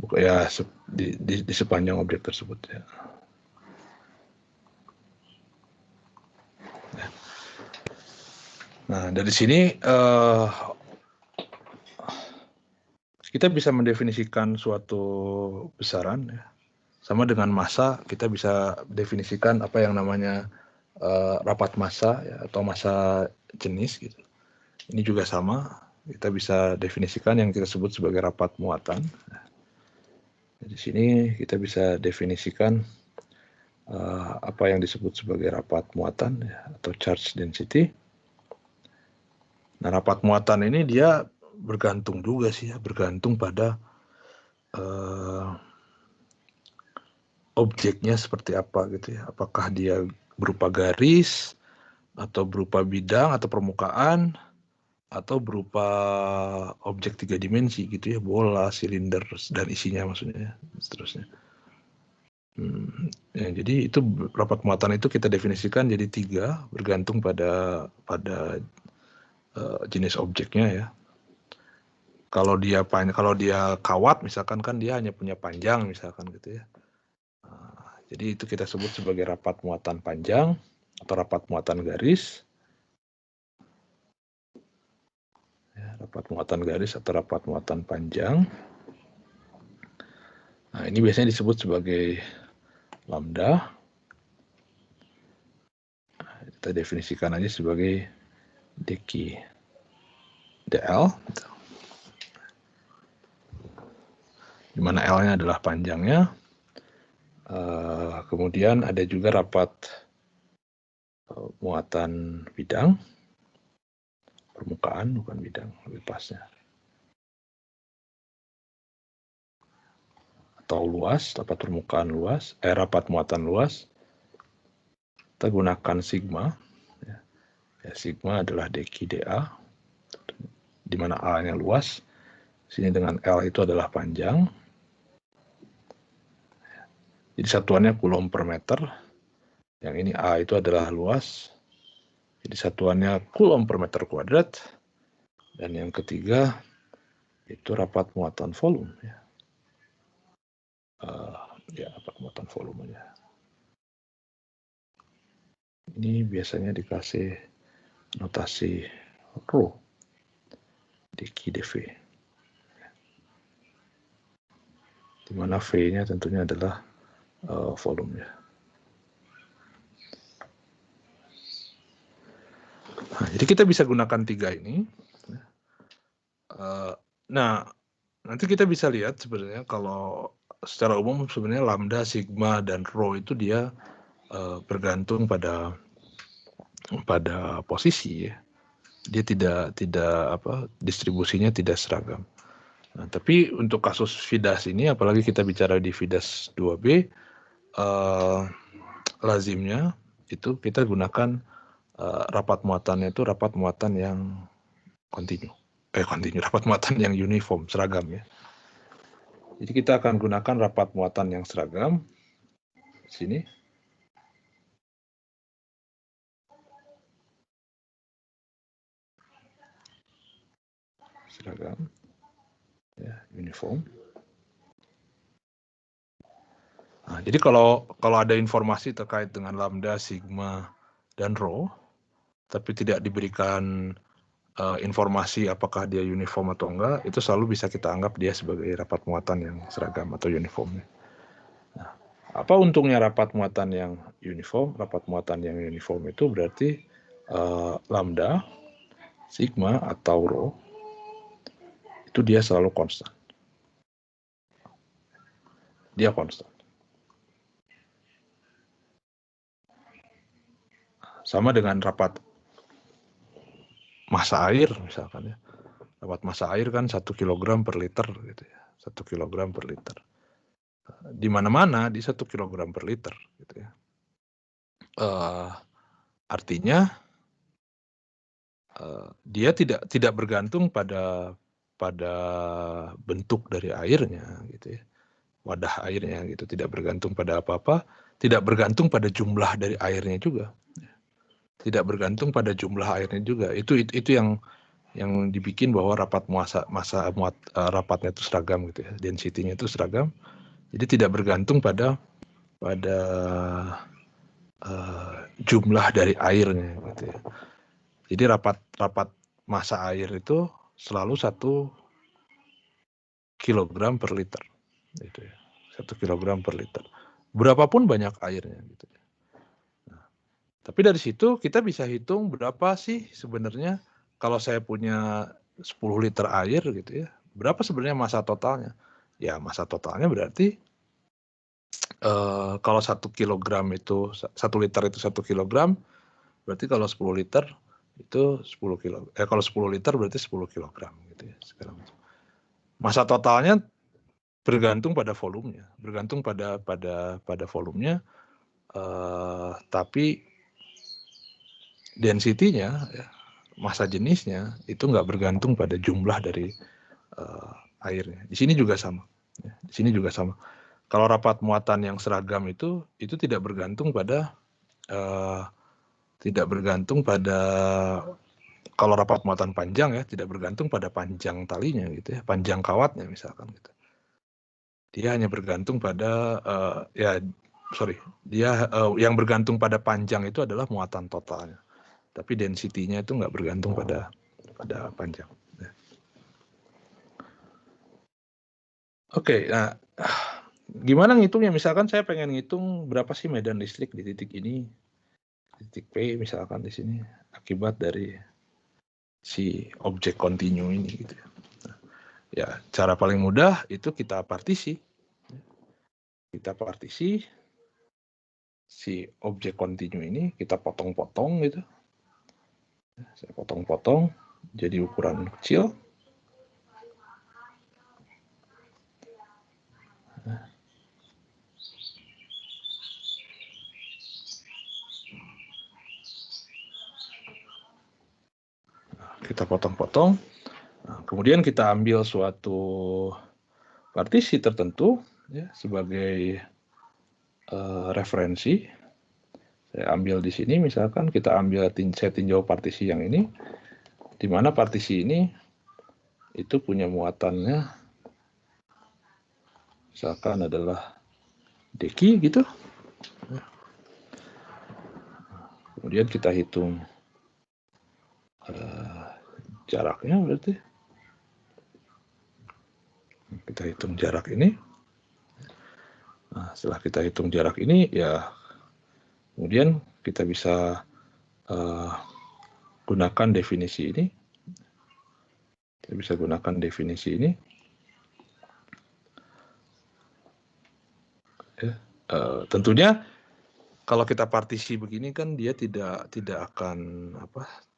Bukan ya, di sepanjang objek tersebut ya. Nah, dari sini kita bisa mendefinisikan suatu besaran ya. Sama dengan massa, kita bisa definisikan apa yang namanya rapat massa ya, atau massa jenis gitu. Ini juga sama, kita bisa definisikan yang kita sebut sebagai rapat muatan. Di sini kita bisa definisikan apa yang disebut sebagai rapat muatan ya, atau charge density. Nah, rapat muatan ini dia bergantung juga sih ya, bergantung pada objeknya seperti apa gitu ya. Apakah dia berupa garis, atau berupa bidang atau permukaan, atau berupa objek 3 dimensi gitu ya, bola, silinder, dan isinya maksudnya, seterusnya. Ya, jadi itu rapat muatan itu kita definisikan jadi 3, bergantung pada jenis objeknya ya. Kalau dia kawat misalkan kan dia hanya punya panjang misalkan gitu ya. Jadi itu kita sebut sebagai rapat muatan panjang atau rapat muatan garis. Ya, rapat muatan garis atau rapat muatan panjang. Nah, ini biasanya disebut sebagai lambda. Kita definisikan aja sebagai dq dl, di mana L-nya adalah panjangnya. Kemudian ada juga rapat muatan bidang, permukaan bukan bidang, lebih pasnya. Atau luas, rapat permukaan luas, rapat muatan luas. Kita gunakan sigma. Ya, sigma adalah dq dA, di mana A-nya luas. Sini dengan L itu adalah panjang. Jadi satuannya coulomb per meter. Yang ini A itu adalah luas. Jadi satuannya coulomb per meter kuadrat. Dan yang ketiga itu rapat muatan volume. Ya, rapat muatan volumenya. Ini biasanya dikasih notasi rho, dq dv. Di mana V-nya tentunya adalah volume ya. Nah, jadi kita bisa gunakan 3 ini. Nah, nanti kita bisa lihat sebenarnya kalau secara umum sebenarnya lambda, sigma, dan rho itu dia bergantung pada posisi ya. dia tidak distribusinya tidak seragam. Nah, tapi untuk kasus FIDAS ini, apalagi kita bicara di FIDAS 2B, lazimnya itu kita gunakan rapat muatannya itu rapat muatan yang kontinu, rapat muatan yang uniform, seragam ya. Jadi kita akan gunakan rapat muatan yang seragam di sini. Seragam ya, uniform. Nah, jadi kalau ada informasi terkait dengan lambda, sigma, dan rho, tapi tidak diberikan informasi apakah dia uniform atau enggak, itu selalu bisa kita anggap dia sebagai rapat muatan yang seragam atau uniform. Nah, apa untungnya rapat muatan yang uniform? Rapat muatan yang uniform itu berarti lambda, sigma, atau rho itu dia selalu konstan. Dia konstan. Sama dengan rapat massa air misalkan ya. Rapat massa air kan 1 kg per liter gitu ya. 1 kg per liter. Di mana-mana di 1 kg per liter gitu ya. Artinya dia tidak bergantung pada bentuk dari airnya gitu ya. Wadah airnya gitu, tidak bergantung pada apa-apa, tidak bergantung pada jumlah dari airnya juga. Tidak bergantung pada jumlah airnya juga. Itu yang dibikin bahwa rapat rapatnya itu seragam gitu ya. Density-nya itu seragam. Jadi tidak bergantung pada jumlah dari airnya gitu ya. Jadi rapat massa air itu selalu 1 kilogram per liter gitu ya. 1 kilogram per liter. Berapapun banyak airnya gitu ya. Nah, tapi dari situ kita bisa hitung berapa sih sebenarnya kalau saya punya 10 liter air gitu ya. Berapa sebenarnya massa totalnya? Ya massa totalnya berarti kalau 1 kilogram itu 1 liter itu 1 kilogram, berarti kalau 10 liter itu 10 kilo. Kalau 10 liter berarti 10 kilogram gitu ya. Sekarang massa totalnya bergantung pada volumenya, bergantung pada volumenya, tapi density-nya, ya, massa jenisnya itu nggak bergantung pada jumlah dari airnya. Di sini juga sama. Ya, di sini juga sama. Kalau rapat muatan yang seragam itu tidak bergantung pada kalau rapat muatan panjang ya tidak bergantung pada panjang talinya gitu ya, panjang kawatnya misalkan gitu. Dia hanya bergantung pada yang bergantung pada panjang itu adalah muatan totalnya. Tapi density-nya itu nggak bergantung pada panjang. Ya. Oke, nah gimana ngitungnya? Misalkan saya pengen ngitung berapa sih medan listrik di titik ini, di titik P misalkan di sini akibat dari si objek kontinu ini gitu ya. Nah, ya cara paling mudah itu kita partisi. Kita partisi si objek kontinu ini, kita potong-potong gitu. Saya potong-potong jadi ukuran kecil. Kita potong-potong, kemudian kita ambil suatu partisi tertentu ya, sebagai referensi. Saya ambil di sini misalkan kita saya tinjau partisi yang ini, di mana partisi ini itu punya muatannya misalkan adalah deki gitu. Kemudian kita hitung jaraknya berarti. Kita hitung jarak ini. Nah, setelah kita hitung jarak ini, ya kemudian kita bisa gunakan definisi ini. Kita bisa gunakan definisi ini. Ya, tentunya kalau kita partisi begini kan dia tidak akan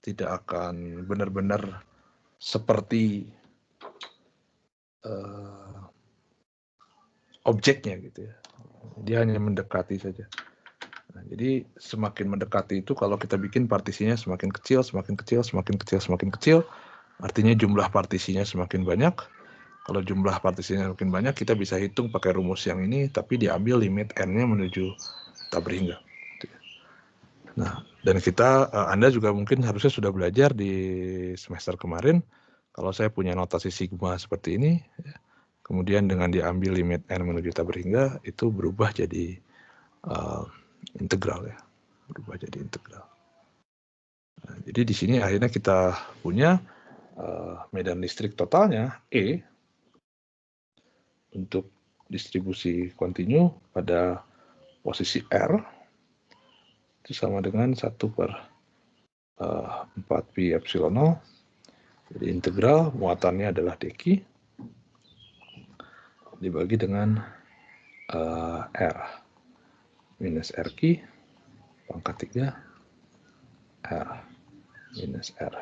tidak akan benar-benar seperti objeknya gitu ya. Dia hanya mendekati saja. Nah, jadi semakin mendekati itu kalau kita bikin partisinya semakin kecil, semakin kecil, semakin kecil, semakin kecil, artinya jumlah partisinya semakin banyak. Kalau jumlah partisinya semakin banyak, kita bisa hitung pakai rumus yang ini, tapi diambil limit n-nya menuju tak berhingga. Nah, dan Anda juga mungkin harusnya sudah belajar di semester kemarin, kalau saya punya notasi sigma seperti ini, kemudian dengan diambil limit n menuju tak berhingga, itu berubah jadi integral ya, berubah jadi integral. Nah, jadi di sini akhirnya kita punya medan listrik totalnya E untuk distribusi kontinu pada posisi R itu sama dengan 1/4 pi epsilon 0. Jadi integral muatannya adalah dq dibagi dengan R minus RQ pangkat 3 R minus R.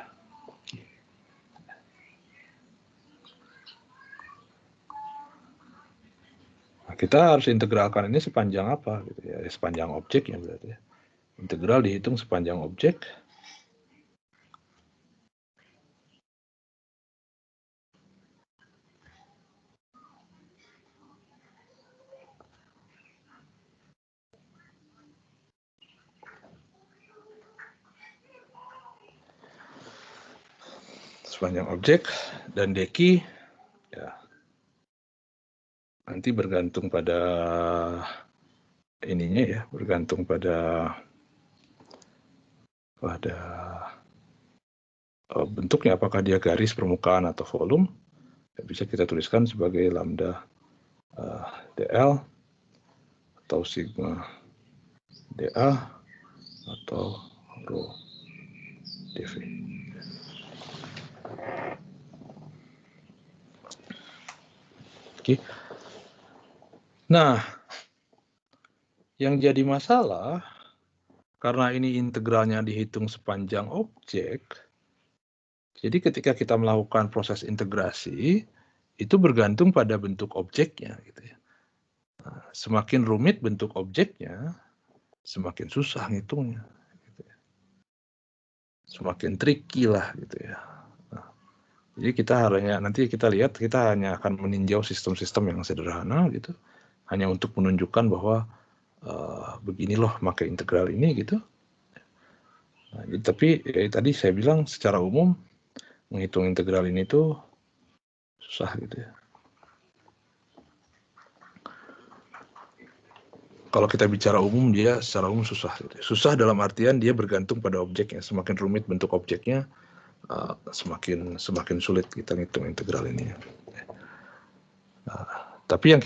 Nah, kita harus integralkan ini sepanjang apa gitu ya, sepanjang objek ya berarti ya. Integral dihitung sepanjang objek. Sepanjang objek dan dq ya nanti bergantung pada ininya ya, bergantung pada bentuknya, apakah dia garis, permukaan atau volume. Bisa kita tuliskan sebagai lambda dl atau sigma dA atau rho dV. Oke. Nah, yang jadi masalah karena ini integralnya dihitung sepanjang objek, jadi ketika kita melakukan proses integrasi itu bergantung pada bentuk objeknya, gitu ya. Nah, semakin rumit bentuk objeknya, semakin susah ngitungnya, gitu ya. Semakin tricky lah, gitu ya. Jadi nanti kita lihat, kita hanya akan meninjau sistem-sistem yang sederhana gitu, hanya untuk menunjukkan bahwa begini loh pakai integral ini gitu. Nah, tapi tadi saya bilang secara umum menghitung integral ini tuh susah gitu ya. Kalau kita bicara umum, dia secara umum susah. Gitu. Susah dalam artian dia bergantung pada objeknya. Semakin rumit bentuk objeknya, semakin sulit kita ngitung integral ini. Tapi yang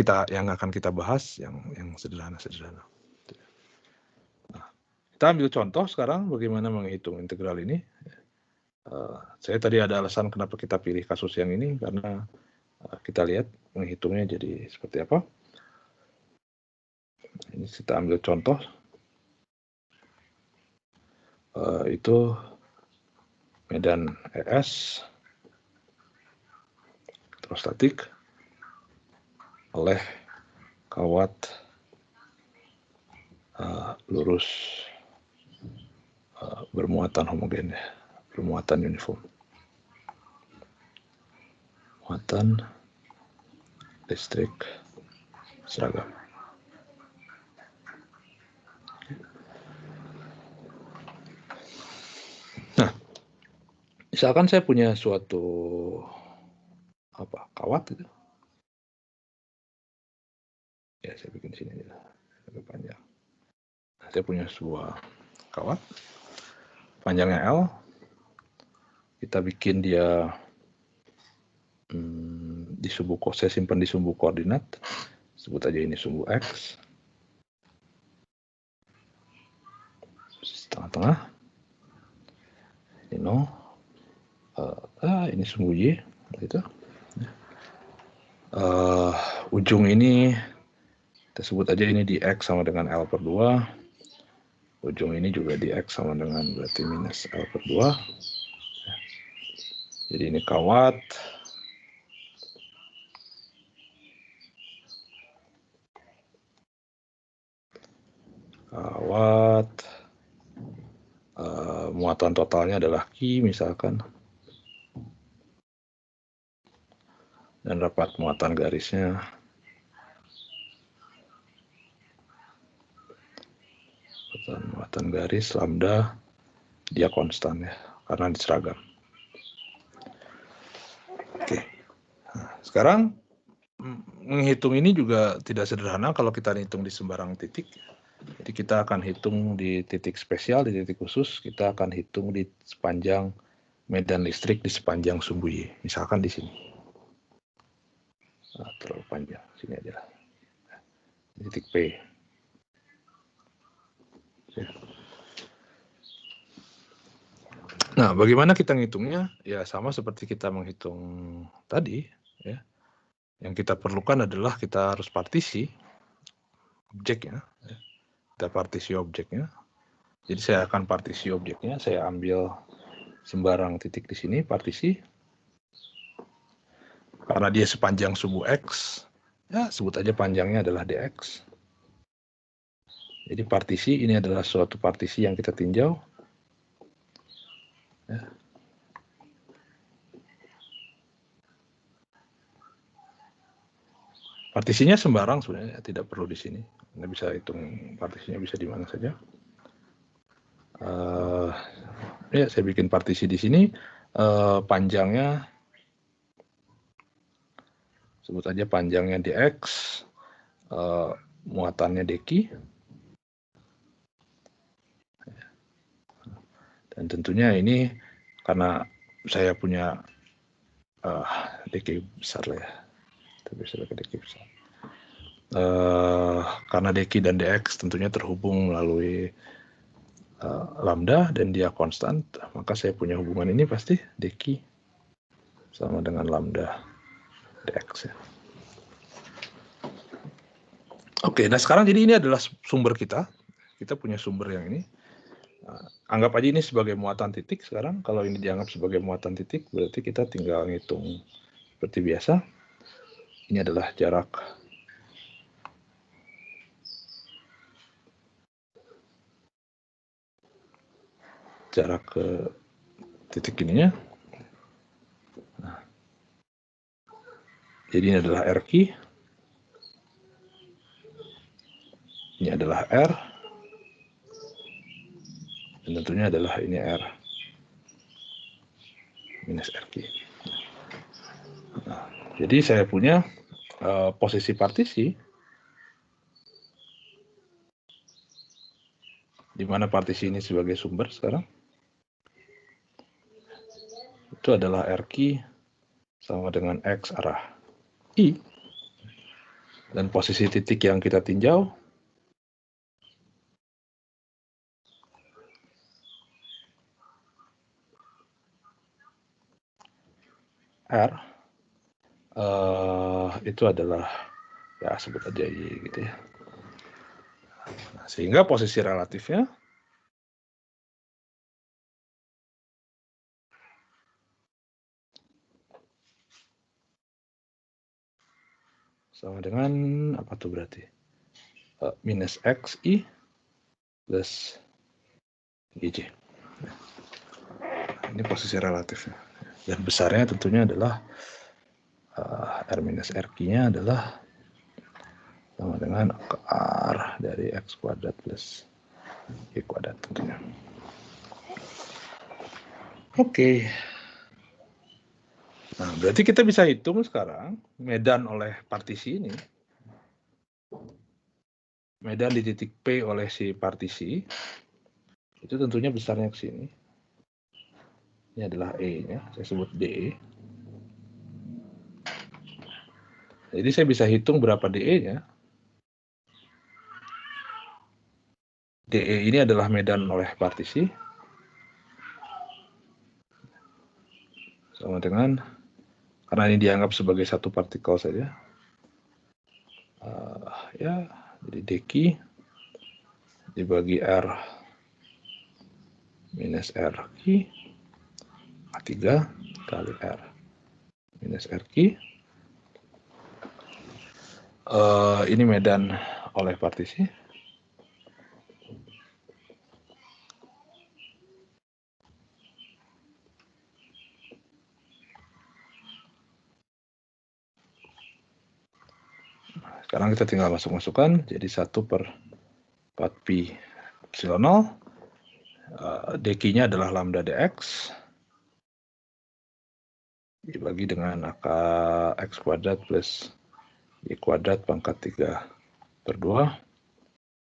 akan kita bahas yang sederhana-sederhana. Nah, kita ambil contoh sekarang bagaimana menghitung integral ini. Saya tadi ada alasan kenapa kita pilih kasus yang ini karena kita lihat menghitungnya jadi seperti apa. Ini kita ambil contoh. Itu medan ES elektrostatik oleh kawat lurus bermuatan homogen, bermuatan uniform, muatan listrik seragam. Nah, misalkan saya punya suatu kawat gitu. Ya, saya bikin sini aja, agak panjang. Nah, saya punya sebuah kawat, panjangnya L. Kita bikin dia saya simpan di sumbu koordinat. Sebut aja ini sumbu X. Tengah-tengah. Ini 0. Ini sumbu Y. Gitu. Ujung ini kita sebut aja ini di X sama dengan L/2. ujung ini juga di X sama dengan berarti minus L per 2. Jadi ini kawat. Muatan totalnya adalah Q misalkan. Dan rapat muatan garisnya. Muatan garis lambda dia konstan ya, karena diseragam. Oke. Nah, sekarang menghitung ini juga tidak sederhana kalau kita hitung di sembarang titik. Jadi kita akan hitung di titik spesial, di titik khusus, kita akan hitung di sepanjang medan listrik di sepanjang sumbu Y. Misalkan di sini. Nah, terlalu panjang, sini aja lah. Di titik P. Ya. Nah, bagaimana kita ngitungnya? Ya sama seperti kita menghitung tadi, ya. Yang kita perlukan adalah kita harus partisi objeknya. Ya. Kita partisi objeknya. Jadi saya akan partisi objeknya, saya ambil sembarang titik di sini, partisi. Karena dia sepanjang sumbu X, ya sebut aja panjangnya adalah dx. Jadi partisi ini adalah suatu partisi yang kita tinjau. Ya. Partisinya sembarang sebenarnya, tidak perlu di sini. Anda bisa hitung partisinya bisa di mana saja. Ya saya bikin partisi di sini, panjangnya sebut aja panjangnya dx, muatannya dq. Dan tentunya ini karena saya punya dq besar lah ya, tapi sudah ke dq besar. Karena dq dan dx tentunya terhubung melalui lambda dan dia konstan, maka saya punya hubungan ini pasti dq sama dengan lambda dx ya. Oke, nah sekarang jadi ini adalah sumber kita. Kita punya sumber yang ini. Anggap aja ini sebagai muatan titik sekarang. Kalau ini dianggap sebagai muatan titik, berarti kita tinggal ngitung seperti biasa. Ini adalah jarak ke titik ininya. Nah, jadi ini adalah RQ. Ini adalah R. Dan tentunya adalah ini R minus RQ. Nah, jadi saya punya posisi partisi di mana partisi ini sebagai sumber sekarang itu adalah RQ sama dengan X arah I, dan posisi titik yang kita tinjau R itu adalah ya sebut aja Y gitu ya. Nah, sehingga posisi relatifnya sama dengan apa tuh berarti minus XI plus GJ. Ini posisi relatifnya. Dan besarnya tentunya adalah R minus RQ-nya adalah sama dengan R dari X kuadrat plus Y kuadrat tentunya. Oke. Nah, berarti kita bisa hitung sekarang medan oleh partisi ini. Medan di titik P oleh si partisi itu tentunya besarnya ke sini. Ini adalah E-nya, saya sebut DE. Jadi saya bisa hitung berapa DE-nya. DE ini adalah medan oleh partisi. Sama dengan, karena ini dianggap sebagai satu partikel saja. Ya, jadi dq dibagi R minus R Q A3 kali R minus R Q. Ini medan oleh partisi. Sekarang kita tinggal masuk-masukkan, jadi 1/4pi epsilon 0. dq-nya adalah lambda dx dibagi dengan angka x kuadrat plus y kuadrat pangkat 3/2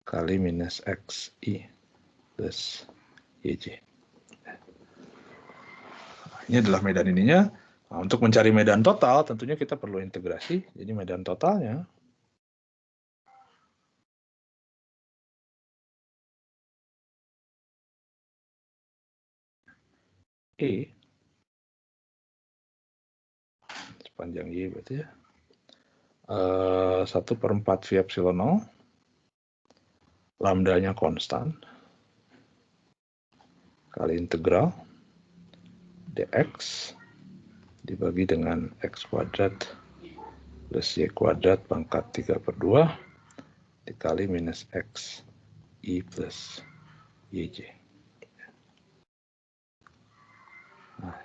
kali minus xi plus yj. Ini adalah medan ininya. Nah, untuk mencari medan total tentunya kita perlu integrasi. Jadi medan totalnya E sepanjang Y berarti ya 1/4 V epsilon 0, lambdanya konstan kali integral dx dibagi dengan x kuadrat plus y kuadrat pangkat 3/2 dikali minus x i plus yj. Nah,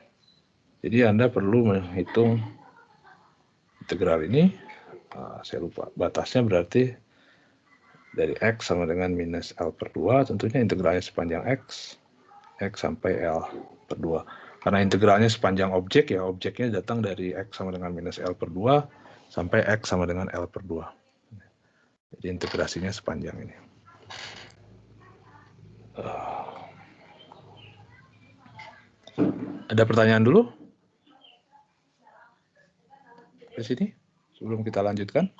jadi Anda perlu menghitung integral ini. Saya lupa batasnya, berarti dari x sama dengan minus L/2, tentunya integralnya sepanjang x sampai L/2. Karena integralnya sepanjang objek, ya objeknya datang dari x sama dengan minus L/2 sampai x sama dengan L/2. Jadi integrasinya sepanjang ini. Ada pertanyaan dulu? Di sini, sebelum kita lanjutkan.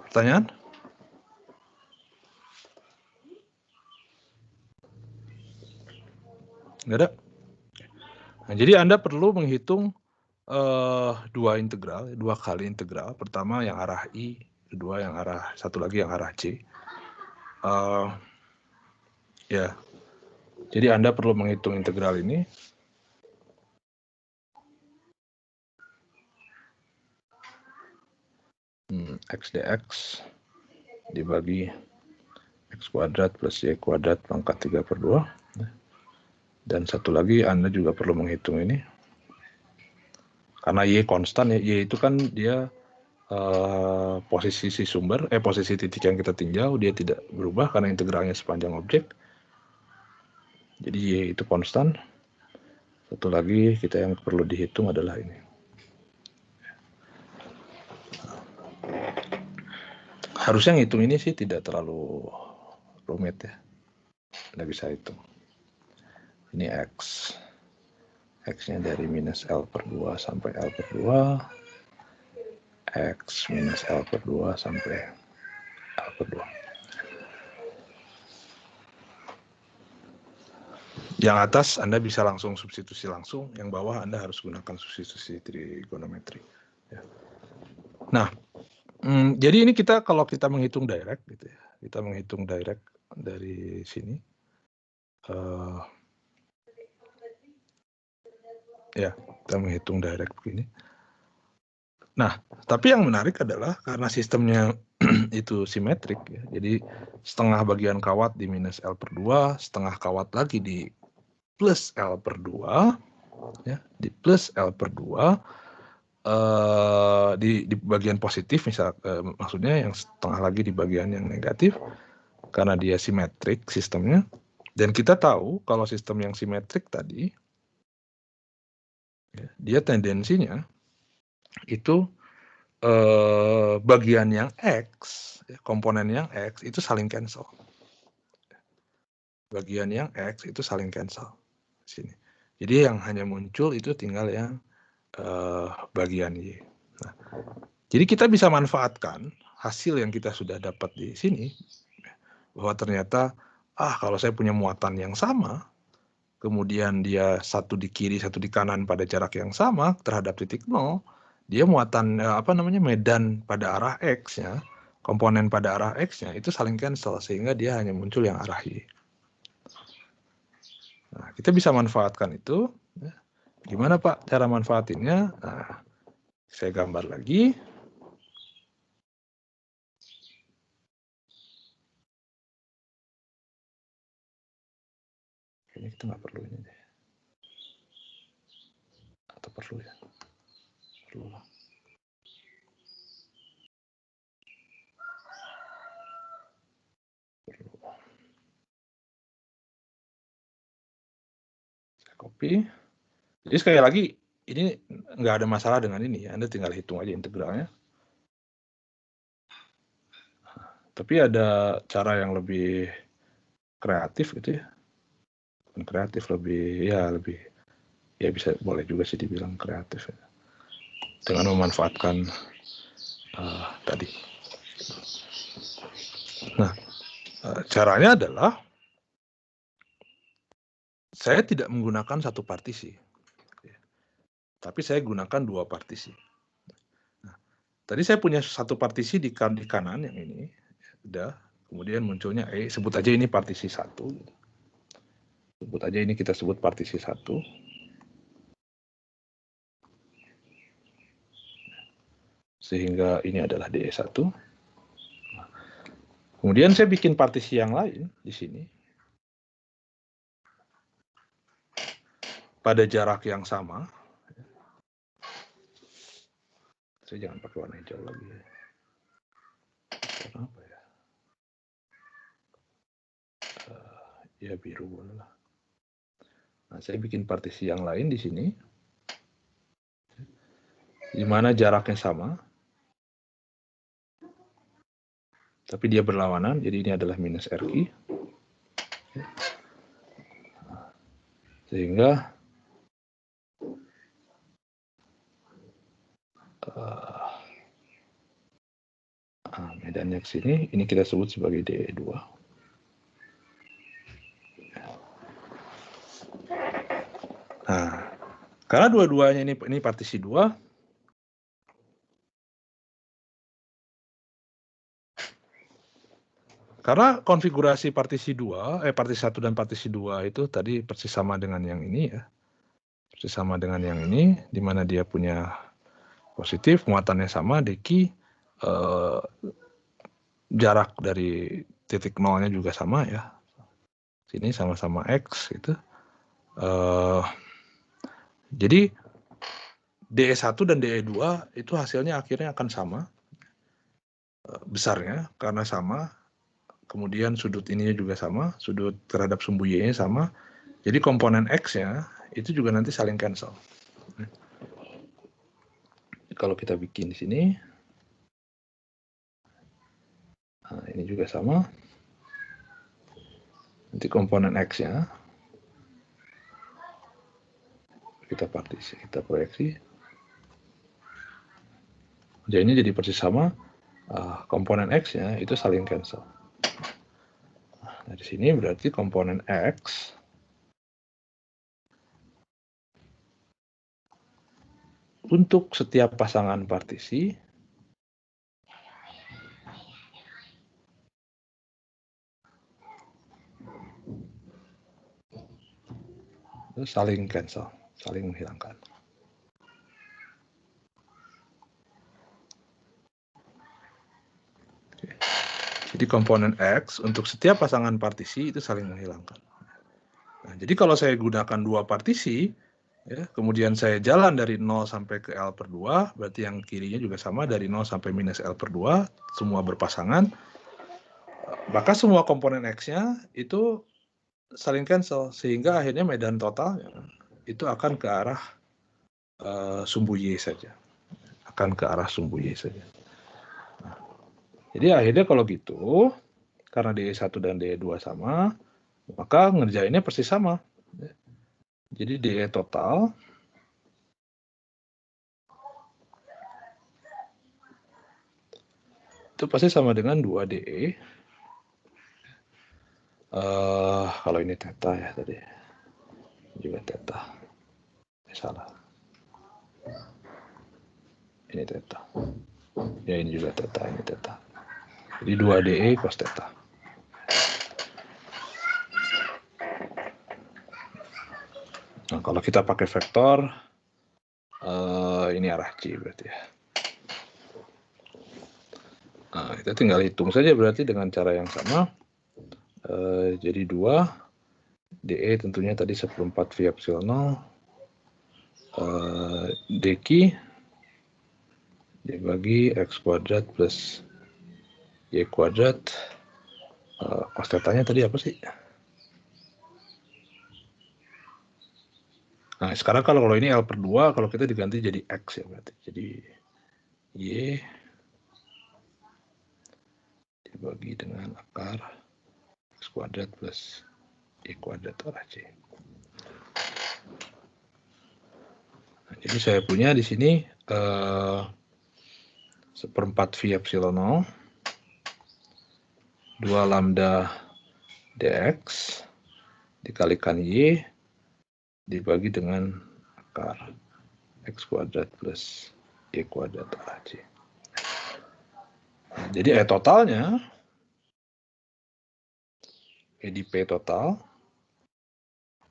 Pertanyaan? Nggak ada? Nah, jadi Anda perlu menghitung dua kali integral. Pertama yang arah I, kedua yang arah, satu lagi yang arah C. Ya, jadi Anda perlu menghitung integral ini. X dx dibagi x kuadrat plus y kuadrat pangkat 3/2. Dan satu lagi Anda juga perlu menghitung ini. Karena y konstan, ya, y itu kan dia posisi si sumber, posisi titik yang kita tinjau, dia tidak berubah karena integralnya sepanjang objek. Jadi y itu konstan. Satu lagi kita yang perlu dihitung adalah ini. Harusnya ngitung ini sih tidak terlalu rumit ya. Anda bisa hitung. Ini x. X-nya dari minus L/2 sampai L/2. X minus L/2 sampai L/2. Yang atas Anda bisa langsung substitusi langsung, yang bawah Anda harus gunakan substitusi trigonometri. Ya. Nah, jadi ini kalau kita menghitung direct, gitu ya, kita menghitung direct dari sini. Ya, kita menghitung direct begini. Nah, tapi yang menarik adalah karena sistemnya itu simetrik, ya, jadi setengah bagian kawat di minus L/2, setengah kawat lagi di plus L/2, ya, di plus L/2, di bagian positif, maksudnya yang setengah lagi di bagian yang negatif, karena dia simetrik sistemnya. Dan kita tahu kalau sistem yang simetrik tadi, ya, dia tendensinya itu bagian yang X, komponen yang X itu saling cancel. Bagian yang X itu saling cancel. Sini. Jadi yang hanya muncul itu tinggal yang bagian Y. Nah, jadi kita bisa manfaatkan hasil yang kita sudah dapat di sini, bahwa ternyata, kalau saya punya muatan yang sama, kemudian dia satu di kiri, satu di kanan pada jarak yang sama terhadap titik 0, dia muatan medan pada arah X ya, komponen pada arah X-nya itu saling cancel sehingga dia hanya muncul yang arah Y. Nah, kita bisa manfaatkan itu. Gimana Pak cara manfaatinnya? Nah, saya gambar lagi. Kayaknya kita nggak perlu ini deh. Atau perlu ya? Perlu lah. Perlu. Saya copy. Jadi sekali lagi, ini nggak ada masalah dengan ini ya. Anda tinggal hitung aja integralnya. Tapi ada cara yang lebih kreatif gitu ya. Kreatif lebih ya bisa boleh juga sih dibilang kreatif ya. Dengan memanfaatkan tadi. Nah, caranya adalah saya tidak menggunakan satu partisi, tapi saya gunakan dua partisi. Nah, tadi saya punya satu partisi di kanan yang ini, udah. Kemudian munculnya sebut aja ini partisi 1. Sebut aja ini kita sebut partisi 1. Sehingga ini adalah DE1. Kemudian saya bikin partisi yang lain di sini. Pada jarak yang sama. Saya jangan pakai warna hijau lagi. Warna apa ya? Ya biru boleh lah. Nah, saya bikin partisi yang lain di sini. Di mana jaraknya sama. Tapi dia berlawanan, jadi ini adalah minus RQ. Sehingga medannya ke sini, ini kita sebut sebagai DE2. Nah, karena dua-duanya ini partisi 2, karena konfigurasi partisi 2, partisi 1 dan partisi 2 itu tadi persis sama dengan yang ini ya. Persis sama dengan yang ini, di mana dia punya positif, muatannya sama, deki, jarak dari titik nolnya juga sama ya. Sini sama-sama X gitu. Jadi DE1 dan DE2 itu hasilnya akhirnya akan sama besarnya karena sama. Kemudian sudut ininya juga sama, sudut terhadap sumbu Y-nya sama. Jadi komponen X-nya itu juga nanti saling cancel. Kalau kita bikin di sini, nah ini juga sama. Nanti komponen X-nya kita partisi, kita proyeksi. Jadi ini jadi persis sama, komponen X-nya itu saling cancel. Nah, di sini berarti komponen X untuk setiap pasangan partisi itu saling cancel, saling menghilangkan. Jadi komponen X untuk setiap pasangan partisi itu saling menghilangkan. Nah, jadi kalau saya gunakan dua partisi, ya, kemudian saya jalan dari 0 sampai ke L/2, berarti yang kirinya juga sama dari 0 sampai minus L/2, semua berpasangan, maka semua komponen X-nya itu saling cancel, sehingga akhirnya medan totalnya itu akan ke arah sumbu Y saja. Akan ke arah sumbu Y saja. Nah, jadi akhirnya kalau gitu, karena DE1 dan DE2 sama, maka ngerjainnya persis sama. Jadi DE total itu pasti sama dengan 2 DE. Kalau ini theta ya tadi. Juga theta. Salah. ini theta. Ya ini juga theta, ini theta. Jadi 2 DE cos theta. Nah, kalau kita pakai vektor, ini arah C berarti ya. Nah, kita tinggal hitung saja berarti dengan cara yang sama. Jadi 2 DE tentunya tadi 1/4 V epsilon 0 dq dibagi X kuadrat plus Y kuadrat. Cos theta-nya tadi apa sih? Nah, sekarang kalau ini L/2, kalau kita diganti jadi X ya berarti. Jadi Y dibagi dengan akar X kuadrat plus Y kuadrat arah C. Nah, jadi saya punya di sini 1/4 V epsilon 0 2 lambda dx dikalikan Y dibagi dengan akar X kuadrat plus Y kuadrat arah C. Nah, jadi totalnya E di P total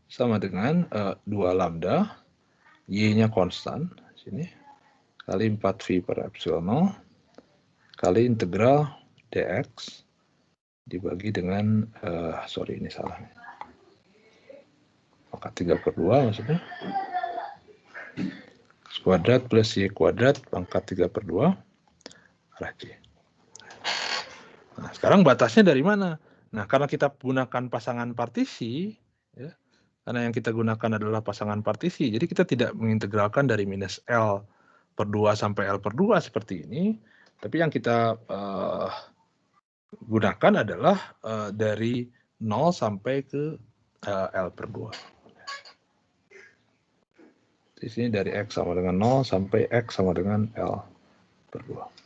sama dengan 2 lambda, Y-nya konstan, sini, kali 4V per epsilon 0, kali integral dx, dibagi dengan, ini salah. Pangkat 3/2 maksudnya. X kuadrat plus Y kuadrat, pangkat 3/2, arah C. Nah, sekarang batasnya dari mana? Nah, karena kita gunakan pasangan partisi, ya, karena yang kita gunakan adalah pasangan partisi, jadi kita tidak mengintegralkan dari minus L/2 sampai L/2 seperti ini, tapi yang kita gunakan adalah dari 0 sampai ke L/2. Di sini dari X sama dengan 0 sampai X sama dengan L/2.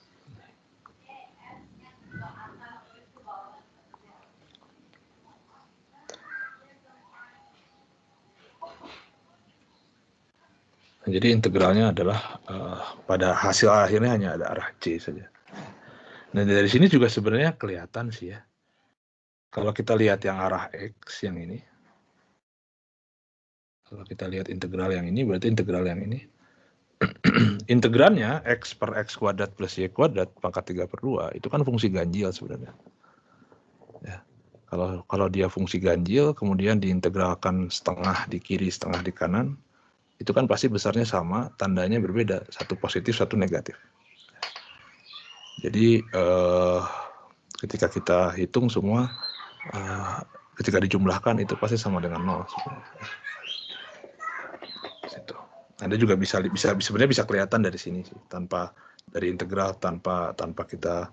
Jadi integralnya adalah pada hasil akhirnya hanya ada arah C saja. Nah, dari sini juga sebenarnya kelihatan sih ya. Kalau kita lihat yang arah X yang ini, kalau kita lihat integral yang ini, berarti integral yang ini. Integrannya X per X kuadrat plus Y kuadrat pangkat 3/2, itu kan fungsi ganjil sebenarnya. Ya. Kalau dia fungsi ganjil, kemudian diintegralkan setengah di kiri, setengah di kanan, itu kan pasti besarnya sama, tandanya berbeda, satu positif, satu negatif. Jadi ketika kita hitung semua, ketika dijumlahkan itu pasti sama dengan 0 sebenarnya. Situ. Anda juga sebenarnya bisa kelihatan dari sini sih, tanpa dari integral, tanpa kita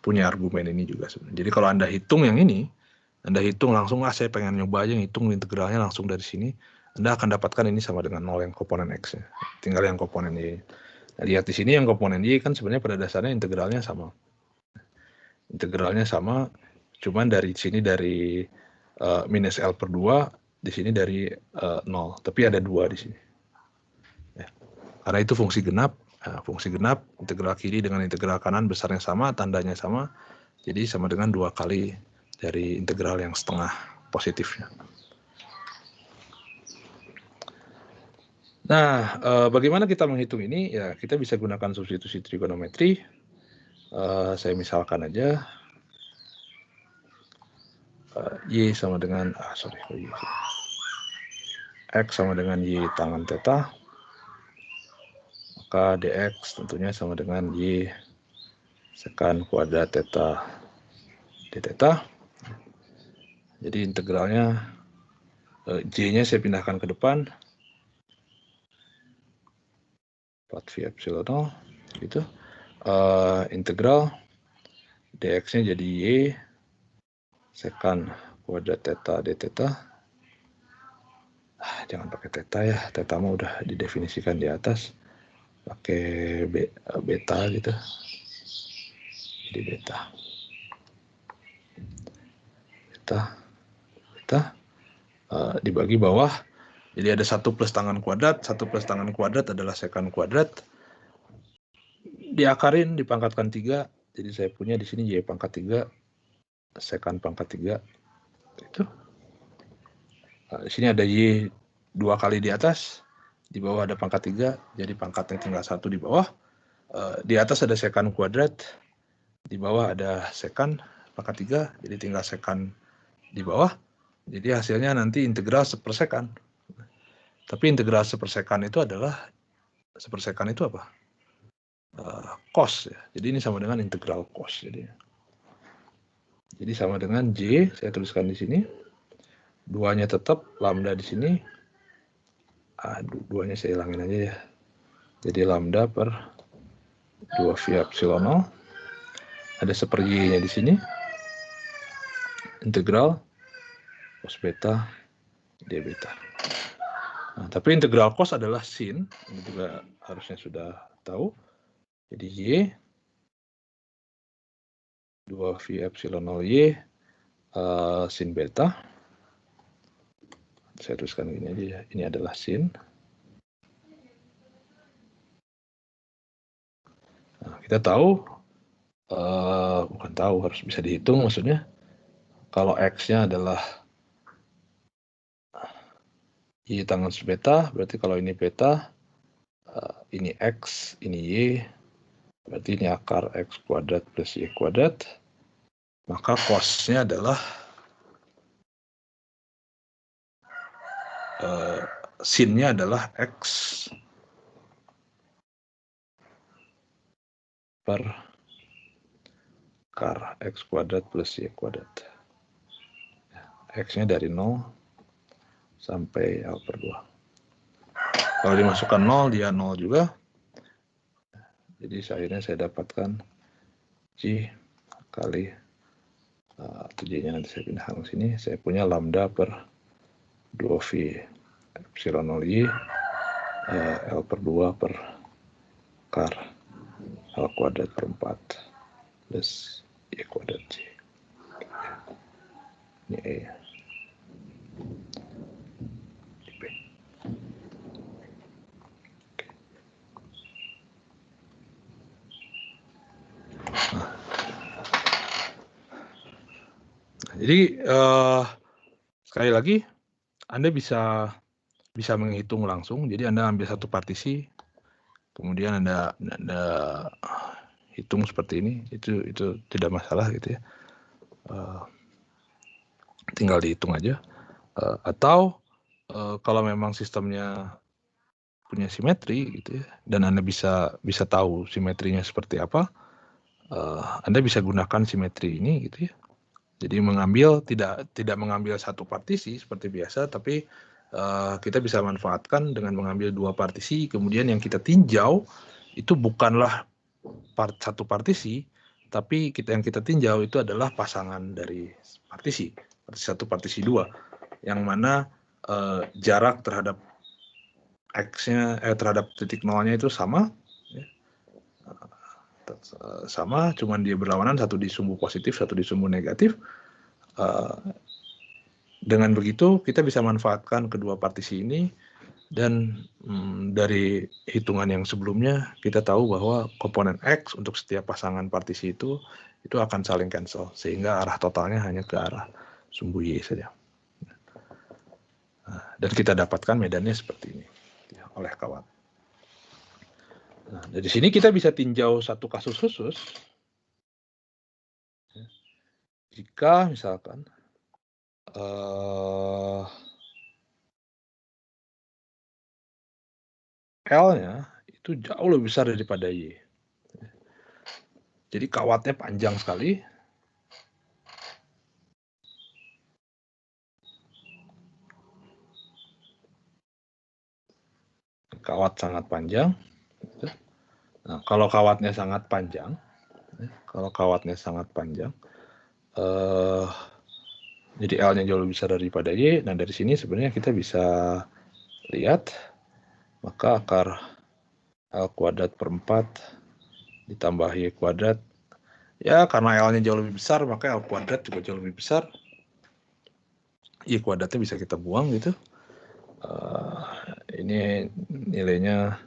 punya argumen ini juga sebenarnya. Jadi kalau Anda hitung yang ini, Anda hitung langsung, saya pengen nyoba aja ngitung integralnya langsung dari sini, Anda akan dapatkan ini sama dengan 0 yang komponen X-nya. Tinggal yang komponen Y. Nah, lihat di sini yang komponen Y kan sebenarnya pada dasarnya integralnya sama. Integralnya sama, cuman dari sini dari minus L/2, di sini dari 0. Tapi ada 2 di sini. Ya. Karena itu fungsi genap. Nah, fungsi genap, integral kiri dengan integral kanan besarnya sama, tandanya sama. Jadi sama dengan 2 kali dari integral yang setengah positifnya. Nah, bagaimana kita menghitung ini? Ya, kita bisa gunakan substitusi trigonometri. Saya misalkan aja Y sama dengan X sama dengan Y tangan theta, maka dx tentunya sama dengan Y sekan kuadrat theta d theta. Jadi integralnya J-nya saya pindahkan ke depan, 4V epsilon 0, gitu. Integral dx-nya jadi Y sekan kuadrat theta d theta. Jangan pakai theta ya, theta mah udah didefinisikan di atas, pakai beta gitu, jadi beta dibagi bawah, jadi ada 1 plus tangan kuadrat, 1 plus tangan kuadrat adalah sekan kuadrat, diakarin, dipangkatkan 3. Jadi saya punya di sini Y pangkat 3, sekan pangkat 3. Itu. Nah, di sini ada Y 2 kali di atas, di bawah ada pangkat 3, jadi pangkatnya tinggal 1 di bawah. Di atas ada sekan kuadrat, di bawah ada sekan pangkat 3, jadi tinggal sekan di bawah. Jadi hasilnya nanti integral sepersekan. Tapi integral sepersekan itu adalah, sepersekan itu apa? Cos ya. Jadi ini sama dengan integral cos. Jadi sama dengan J, saya tuliskan di sini. 2-nya tetap, lambda di sini. 2-nya saya hilangin aja ya. Jadi lambda per 2 via epsilon 0. Ada seper Y-nya di sini. Integral cos beta d beta. Nah, tapi integral cos adalah sin. Ini juga harusnya sudah tahu. Jadi Y 2 via epsilon 0 Y sin beta. Saya tuliskan gini aja ya. Ini adalah sin. Nah, kita tahu, bukan tahu, harus bisa dihitung maksudnya. Kalau X-nya adalah Y tangans beta, berarti kalau ini beta, ini X, ini Y, berarti ini akar X kuadrat plus Y kuadrat, maka cos-nya adalah sin-nya adalah X per akar X kuadrat plus Y kuadrat. X-nya dari 0 sampai L per 2. Kalau dimasukkan 0, dia 0 juga. Jadi akhirnya saya dapatkan J kali J-nya nanti saya pindahkan ke sini. Saya punya lambda per 2V epsilon 0 Y L per 2 per akar L kuadrat per 4 plus Y kuadrat J. Ini E. B. Jadi sekali lagi Anda bisa menghitung langsung. Jadi Anda ambil satu partisi, kemudian Anda hitung seperti ini. Itu tidak masalah gitu ya. Tinggal dihitung aja. Atau kalau memang sistemnya punya simetri gitu ya, dan Anda bisa tahu simetrinya seperti apa, Anda bisa gunakan simetri ini gitu ya. Jadi mengambil tidak mengambil satu partisi seperti biasa, tapi kita bisa manfaatkan dengan mengambil 2 partisi, kemudian yang kita tinjau itu bukanlah satu partisi, tapi yang kita tinjau itu adalah pasangan dari partisi 1, partisi 2, yang mana jarak terhadap X-nya terhadap titik nolnya itu sama. Sama, cuman dia berlawanan, satu di sumbu positif, satu di sumbu negatif. Dengan begitu kita bisa manfaatkan kedua partisi ini, dan dari hitungan yang sebelumnya kita tahu bahwa komponen X untuk setiap pasangan partisi itu akan saling cancel, sehingga arah totalnya hanya ke arah sumbu Y saja. Dan kita dapatkan medannya seperti ini ya, oleh kawat. Nah, dari sini kita bisa tinjau satu kasus khusus. Jika misalkan L-nya itu jauh lebih besar daripada Y. Jadi kawatnya panjang sekali. Kawat sangat panjang. Nah, kalau kawatnya sangat panjang, jadi L-nya jauh lebih besar daripada Y. Nah, dari sini sebenarnya kita bisa lihat, maka akar L kuadrat per 4 ditambah Y kuadrat, ya karena L-nya jauh lebih besar, maka L kuadrat juga jauh lebih besar. Y kuadratnya bisa kita buang gitu. Ini nilainya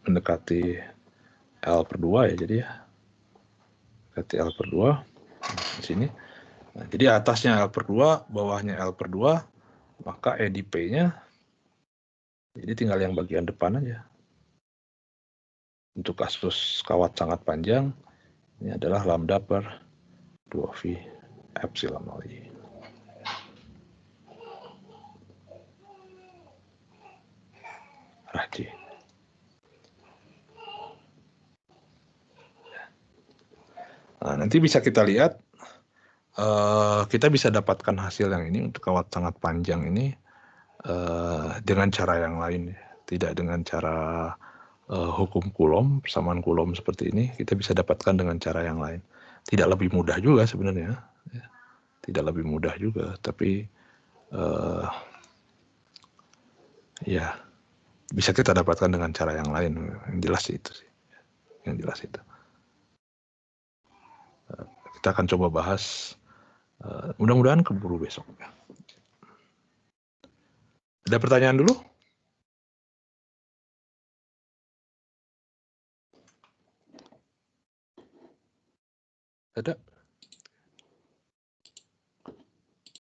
mendekati L per 2 ya, jadi ya. Mendekati L per 2 di sini. Nah, jadi atasnya L per 2, bawahnya L per 2, maka EDP-nya jadi tinggal yang bagian depan aja. Untuk kasus kawat sangat panjang, ini adalah lambda per 2V epsilon I. Raji. Nah, nanti bisa kita lihat, kita bisa dapatkan hasil yang ini untuk kawat sangat panjang ini dengan cara yang lain, tidak dengan cara hukum Coulomb, persamaan Coulomb seperti ini. Kita bisa dapatkan dengan cara yang lain. Tidak lebih mudah juga sebenarnya, tidak lebih mudah juga, tapi ya bisa kita dapatkan dengan cara yang lain. Yang jelas itu sih, yang jelas itu. Kita akan coba bahas, mudah-mudahan keburu besok. Ada pertanyaan dulu? Ada?